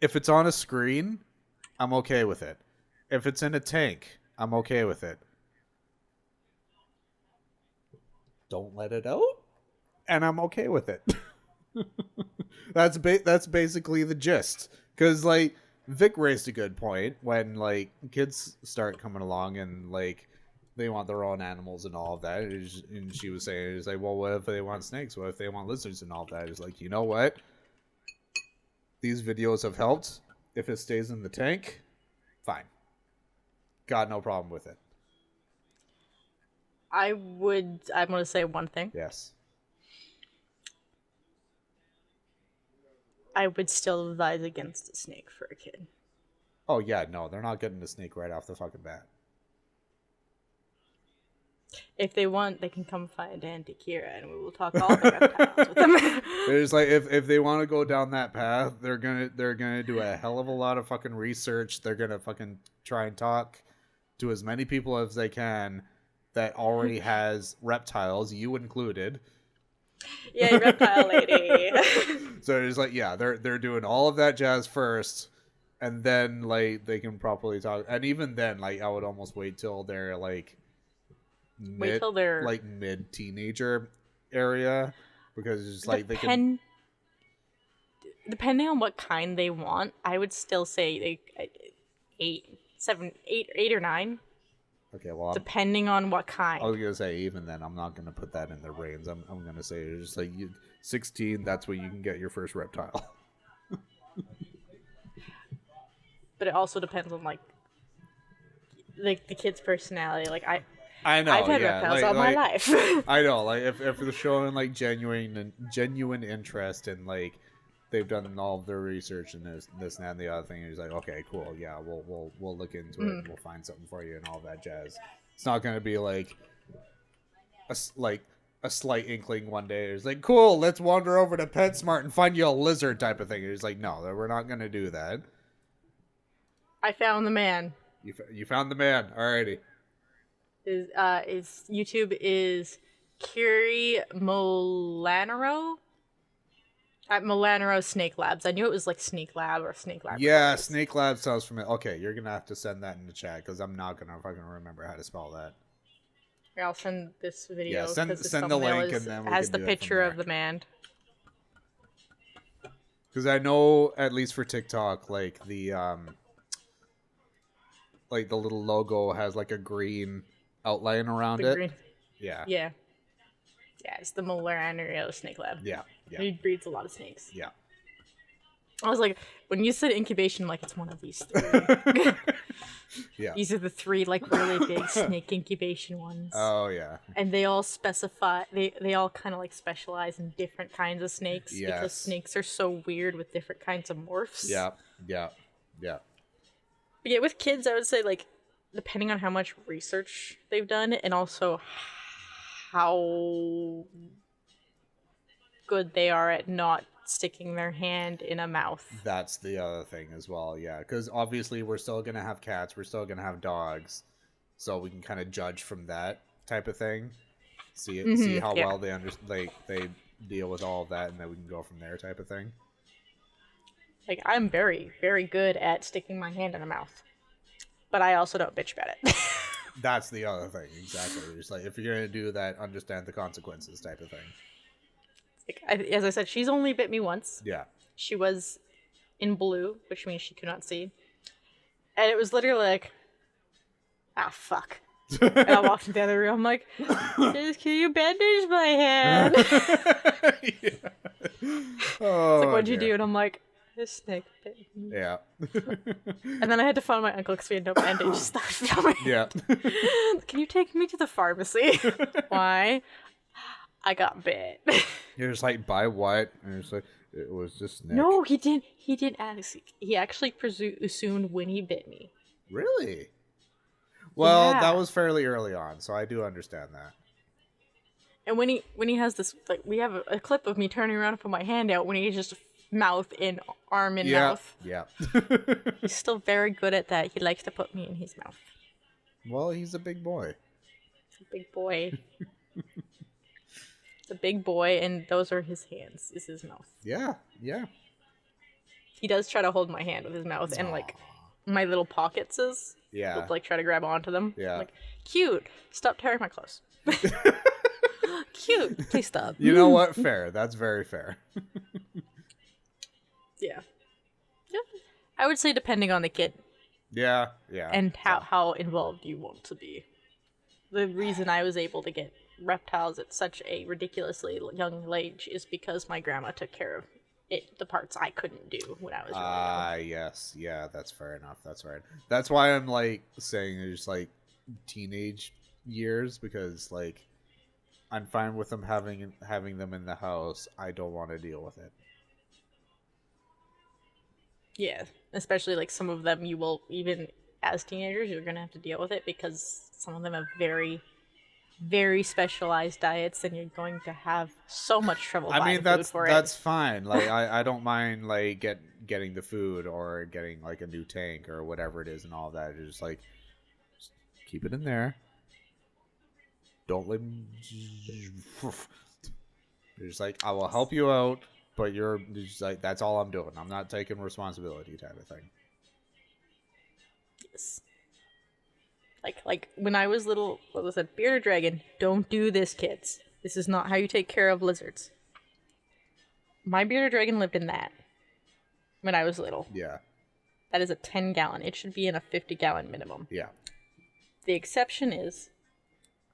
if it's on a screen, I'm okay with it. If it's in a tank, I'm okay with it. Don't let it out, and I'm okay with it. That's basically the gist. Because like Vic raised a good point when like kids start coming along and like they want their own animals and all of that. And she was saying, it's like, well, what if they want snakes? What if they want lizards and all of that? It's like, you know what? These videos have helped. If it stays in the tank, fine. Got no problem with it. I'm going to say one thing. Yes. I would still advise against a snake for a kid. Oh, yeah, no, they're not getting the snake right off the fucking bat. If they want, they can come find Auntie Kira, and we will talk all the reptiles with them. It's like if they want to go down that path, they're gonna do a hell of a lot of fucking research. They're gonna fucking try and talk to as many people as they can that already has reptiles, you included. Yeah, reptile lady. So it's like, yeah, they're doing all of that jazz first, and then like they can properly talk. And even then, like I would almost wait till they're like mid teenager area, because it's like they can. Depending on what kind they want, I would still say 8 or 9. Okay, well, depending on what kind. I was gonna say, even then, I'm not gonna put that in their brains. I'm gonna say it's just like 16. That's when you can get your first reptile. But it also depends on like the kid's personality. Like I know, I've had reptiles all my life. I know, like if they're showing like genuine interest in like they've done all of their research and this and that and the other thing, he's like, okay, cool, yeah, we'll look into it and we'll find something for you and all that jazz. It's not gonna be like a slight inkling one day. It's like, cool, let's wander over to PetSmart and find you a lizard type of thing. It's like, no, we're not gonna do that. I found the man. You found the man. Alrighty. His YouTube is Kiri Molanero at Molanero Snake Labs. I knew it was like Snake Lab or Snake Lab. Yeah, Snake Lab sounds familiar. Okay, you're gonna have to send that in the chat because I'm not gonna fucking remember how to spell that. I'll send this video. Yeah, send the link and then we has can the do it picture from of the man. Because I know, at least for TikTok, like the little logo has like a green outline around it. Green. Yeah. Yeah. Yeah, it's the Molanero Snake Lab. Yeah. He breeds a lot of snakes. Yeah. I was like, when you said incubation, like it's one of these 3. Yeah. These are the 3 like really big snake incubation ones. Oh yeah. And they all specify. They all kind of like specialize in different kinds of snakes. Yes. Because snakes are so weird with different kinds of morphs. Yeah. But yeah, with kids, I would say like depending on how much research they've done and also how good they are at not sticking their hand in a mouth. That's the other thing as well, yeah. Because obviously we're still going to have cats, we're still going to have dogs. So we can kind of judge from that type of thing. See how well they they deal with all of that, and then we can go from there type of thing. Like, I'm very, very good at sticking my hand in a mouth. But I also don't bitch about it. That's the other thing, exactly. It's like, if you're going to do that, understand the consequences type of thing. Like, as I said, she's only bit me once. Yeah. She was in blue, which means she could not see. And it was literally like, fuck. And I walked into the other room, I'm like, can you bandage my hand? Oh, it's like, what'd you do? And I'm like, this snake bit me. Yeah. And then I had to phone my uncle because we had no bandage stuff. Yeah. Can you take me to the pharmacy? Why? I got bit. You're just like, by what? And it's like, it was just Nick. No, he didn't ask. He actually assumed when he bit me. Really? Well, yeah. That was fairly early on, so I do understand that. And when he has this, like, we have a clip of me turning around and put my hand out when he's just mouth in, arm in mouth. Yeah. He's still very good at that. He likes to put me in his mouth. Well, he's a big boy. He's a big boy. It's a big boy, and those are his hands. Is his mouth. Yeah. He does try to hold my hand with his mouth, and like my little pockets is. Yeah. He'll, like, try to grab onto them. Yeah. I'm like, cute. Stop tearing my clothes. Cute. Please stop. You know what? Fair. That's very fair. Yeah. I would say depending on the kid. Yeah. And how involved you want to be. the reason I was able to get reptiles at such a ridiculously young age is because my grandma took care of the parts I couldn't do when I was really young. Yes. Yeah, that's fair enough. That's right. That's why I'm, like, saying there's, like, teenage years, because, like, I'm fine with them having them in the house. I don't want to deal with it. Yeah, especially like some of them you will, even as teenagers, you're gonna have to deal with it because some of them have very, very specialized diets, and you're going to have so much trouble I buying mean, food for that's it. fine. Like, I don't mind, like, getting the food or getting, like, a new tank or whatever it is and all that. It's just like, just keep it in there. Don't let me. You're just like, I will help you out, but you're just like, that's all I'm doing. I'm not taking responsibility, type of thing. Yes. Like when I was little, what was it? Bearded dragon. Don't do this, kids. This is not how you take care of lizards. My bearded dragon lived in that when I was little. Yeah. That is a 10-gallon. It should be in a 50-gallon minimum. Yeah. The exception is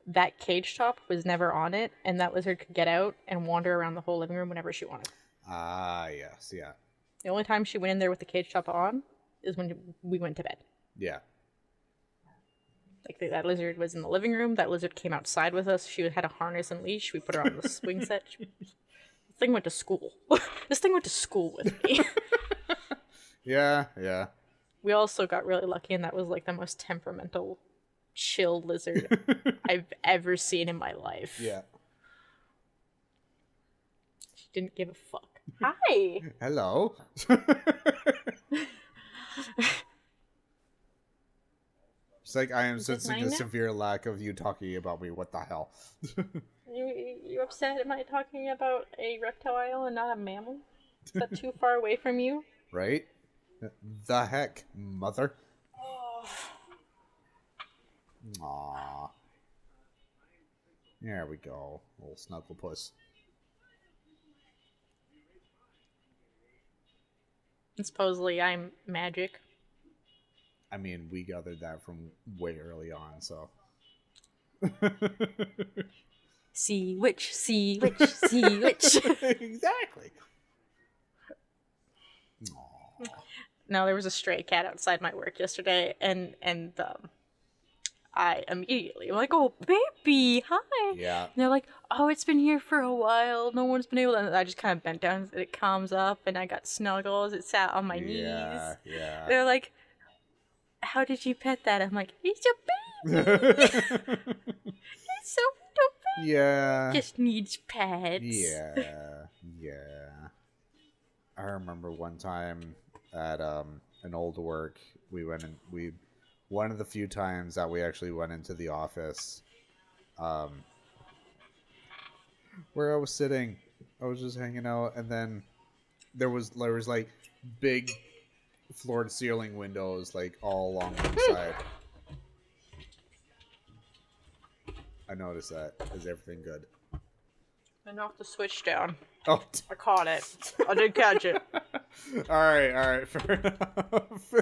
that cage top was never on it, and that lizard could get out and wander around the whole living room whenever she wanted. Yes. Yeah. The only time she went in there with the cage top on is when we went to bed. Yeah. Like that lizard was in the living room. That lizard came outside with us. She had a harness and leash. We put her on the swing set. This thing went to school. This thing went to school with me. Yeah. Yeah. We also got really lucky, and that was like the most temperamental, chill lizard I've ever seen in my life. Yeah. She didn't give a fuck. Hi. Hello. It's like, I am sensing a severe lack of you talking about me. What the hell? You upset at my talking about a reptile and not a mammal? Is that too far away from you? Right? The heck, mother? Aww. There we go. Little snuggle puss. And supposedly I'm magic. I mean, we gathered that from way early on, so. See which, see which, see which. Exactly. Aww. Now, there was a stray cat outside my work yesterday, and I immediately, I'm like, oh, baby, hi. Yeah. And they're like, oh, it's been here for a while. No one's been able to. And I just kind of bent down, and it comes up, and I got snuggles. It sat on my knees. Yeah. They're like, how did you pet that? I'm like, he's a baby. He's so little baby. Yeah. Just needs pets. Yeah. I remember one time at an old work, one of the few times that we actually went into the office, where I was sitting, I was just hanging out, and then there was like big floor to ceiling windows, like, all along one side. I noticed that. Is everything good? I knocked the switch down. Oh, I caught it. I did catch it. all right, fair enough.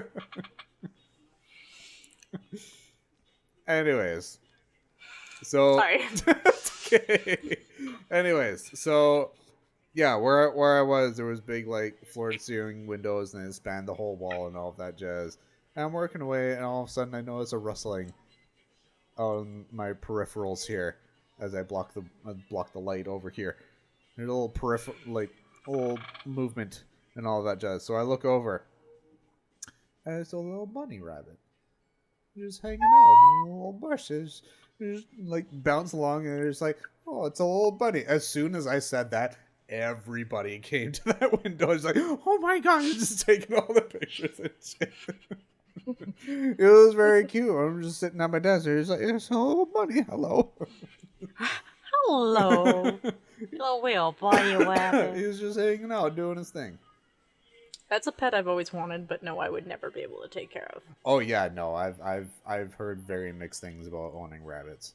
Anyways, so Sorry. okay. Anyways, so yeah, where I was, there was big, like, floor to ceiling windows, and it spanned the whole wall and all of that jazz. And I'm working away, and all of a sudden I notice a rustling on my peripherals here as I block the light over here. There's a little little movement and all of that jazz. So I look over, and it's a little bunny rabbit just hanging out in a little bush. It's just like bounce along, and it's like, oh, it's a little bunny. As soon as I said that, everybody came to that window. It's like, oh my god, it's just taking all the pictures and shit. It was very cute. I'm just sitting at my desk. It's like, it's a little bunny. Hello. Hello. Hello, Will. Bunny rabbit. He was just hanging out, doing his thing. That's a pet I've always wanted, but no, I would never be able to take care of. Oh yeah, no, I've heard very mixed things about owning rabbits.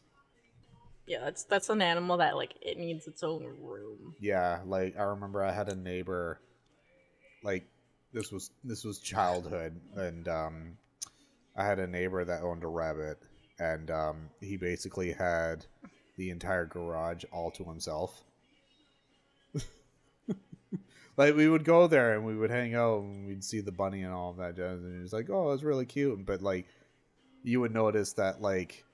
Yeah, that's an animal that, like, it needs its own room. Yeah, like, I remember I had a neighbor, like, this was childhood, and I had a neighbor that owned a rabbit, and he basically had the entire garage all to himself. Like, we would go there and we would hang out and we'd see the bunny and all of that jazz, and he was like, oh, it's really cute. But like, you would notice that like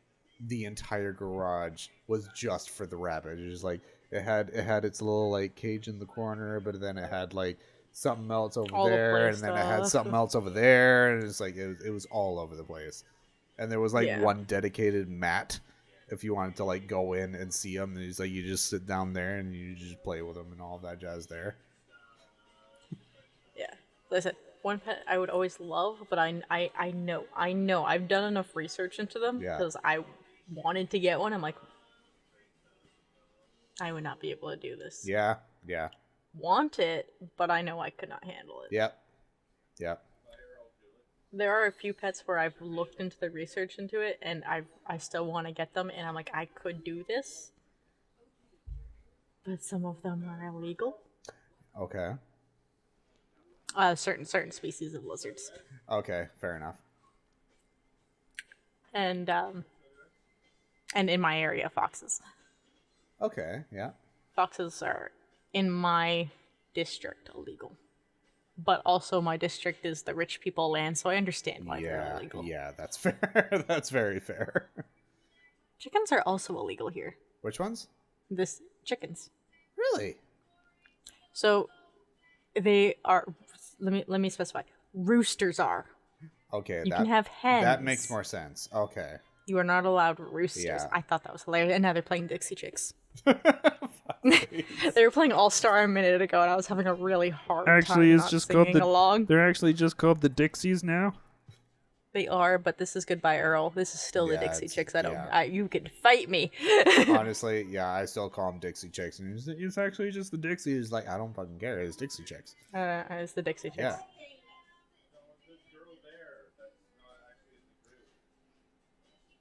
the entire garage was just for the rabbit. It was like it had its little like cage in the corner, but then it had like something else over all there, and stuff. then it had something else over there, and it's like it was all over the place. And there was like one dedicated mat if you wanted to like go in and see him. And he's like, you just sit down there and you just play with him and all that jazz there. Yeah, listen. One pet I would always love, but I know I've done enough research into them because I wanted to get one. I'm like, I would not be able to do this. Yeah. Want it, but I know I could not handle it. Yep. There are a few pets where I've looked into the research into it, and I still want to get them, and I'm like, I could do this, but some of them are illegal. Okay. Certain species of lizards. Okay, fair enough. And in my area, foxes. Okay, yeah. Foxes are in my district illegal, but also my district is the rich people land, so I understand why they're illegal. Yeah, that's fair. That's very fair. Chickens are also illegal here. Which ones? Chickens. Really? So they are. Let me specify. Roosters are. Okay, you can have hens. That makes more sense. Okay. You are not allowed roosters. Yeah. I thought that was hilarious. And now they're playing Dixie Chicks. They were playing All Star a minute ago, and I was having a really hard time not singing along. They're actually just called the Dixies now. They are, but this is Goodbye Earl. This is still the Dixie Chicks. You can fight me. Honestly, yeah, I still call them Dixie Chicks, and it's actually just the Dixies. Like, I don't fucking care. It's Dixie Chicks. It's the Dixie Chicks. Yeah.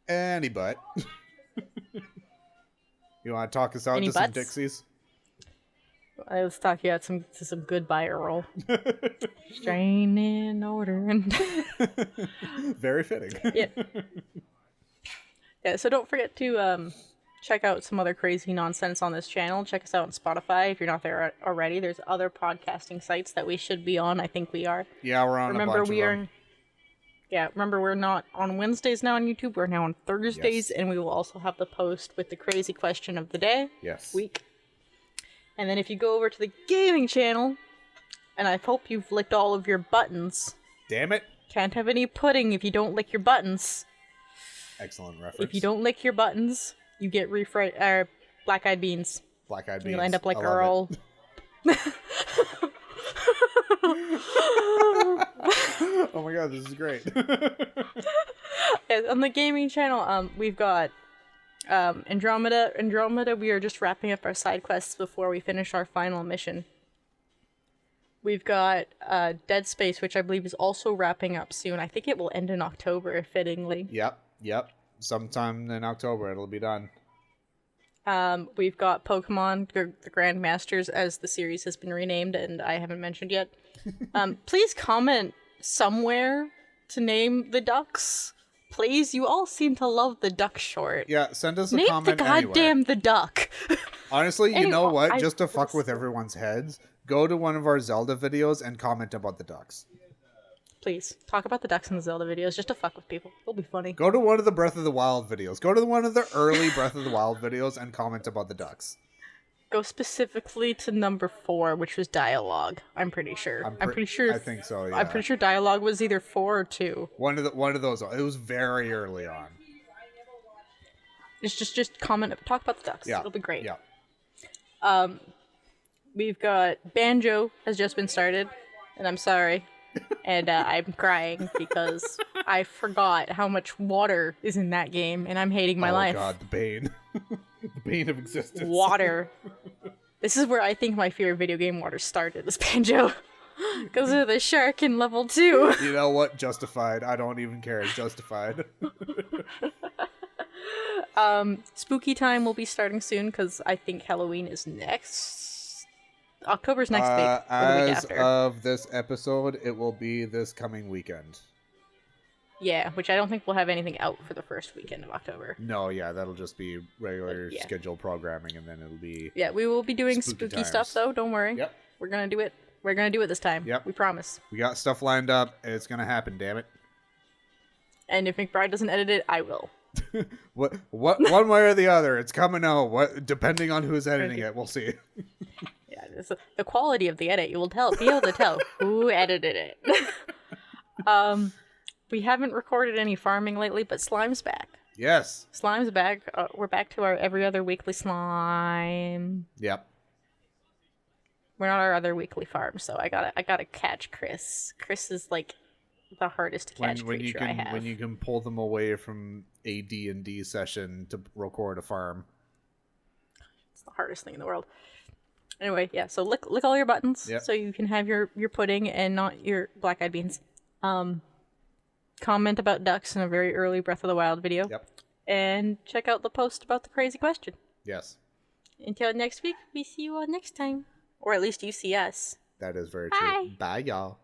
Any butt. You want to talk us out to some Dixies? I was talking about some Goodbye Earl. Strain in order. Very fitting. Yeah, so don't forget to check out some other crazy nonsense on this channel. Check us out on Spotify if you're not there already. There's other podcasting sites that we should be on. I think we are. Yeah, we're on a bunch of them. Yeah, remember we're not on Wednesdays now on YouTube. We're now on Thursdays, and we will also have the post with the crazy question of the day. Yes. Week. And then if you go over to the gaming channel, and I hope you've licked all of your buttons. Damn it. Can't have any pudding if you don't lick your buttons. Excellent reference. If you don't lick your buttons, you get black-eyed beans. Black-eyed beans. You'll end up like Earl. Oh my god, this is great. On the gaming channel, we've got Andromeda. We are just wrapping up our side quests before we finish our final mission. We've got Dead Space, which I believe is also wrapping up soon. I think it will end in October, fittingly. Yep. Sometime in October it'll be done. We've got Pokemon, the Grandmasters, as the series has been renamed, and I haven't mentioned yet. Please comment somewhere to name the ducks. Please, you all seem to love the duck short. Yeah, send us a name comment the goddamn anywhere. The duck. Honestly, you know what? Just to fuck with everyone's heads, go to one of our Zelda videos and comment about the ducks. Please, talk about the ducks in the Zelda videos just to fuck with people. It'll be funny. Go to one of the Breath of the Wild videos. Go to one of the early Breath of the Wild videos and comment about the ducks. Go specifically to number 4, which was dialogue. I'm pretty sure. I'm pretty sure. I think so, yeah. I'm pretty sure dialogue was either 4 or 2. One of those. It was very early on. Just comment. Talk about the ducks. Yeah. It'll be great. Yeah. We've got Banjo has just been started, and I'm sorry. And I'm crying because I forgot how much water is in that game, and I'm hating my life. Oh god, the bane. The bane of existence. Water. This is where I think my fear of video game water started, is Banjo. Because of the shark in level 2. You know what? Justified. I don't even care. It's justified. Spooky time will be starting soon, because I think Halloween is next. October's next week, or the week as after. of this episode, it will be this coming weekend. Yeah, which I don't think we'll have anything out for the first weekend of October. No, yeah, that'll just be regular scheduled programming, and then it'll be... Yeah, we will be doing spooky stuff, though. Don't worry. Yep. We're gonna do it. We're gonna do it this time. Yep. We promise. We got stuff lined up. It's gonna happen, damn it. And if McBride doesn't edit it, I will. What? One way or the other, it's coming out. What? Depending on who's editing it, we'll see. Yeah, the quality of the edit. You will be able to tell who edited it. We haven't recorded any farming lately, but Slime's back. Yes. Slime's back. We're back to our every other weekly slime. Yep. We're not our other weekly farm, so I gotta catch Chris. Chris is like the hardest to catch creature I have. When you can pull them away from a D&D session to record a farm. It's the hardest thing in the world. Anyway, yeah, so lick all your buttons so you can have your pudding and not your black-eyed beans. Comment about ducks in a very early Breath of the Wild video. Yep. And check out the post about the crazy question. Yes. Until next week, we see you all next time. Or at least you see us. That is very Bye. true. Bye, y'all.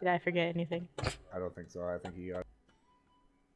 Did I forget anything? I don't think so. I think he got...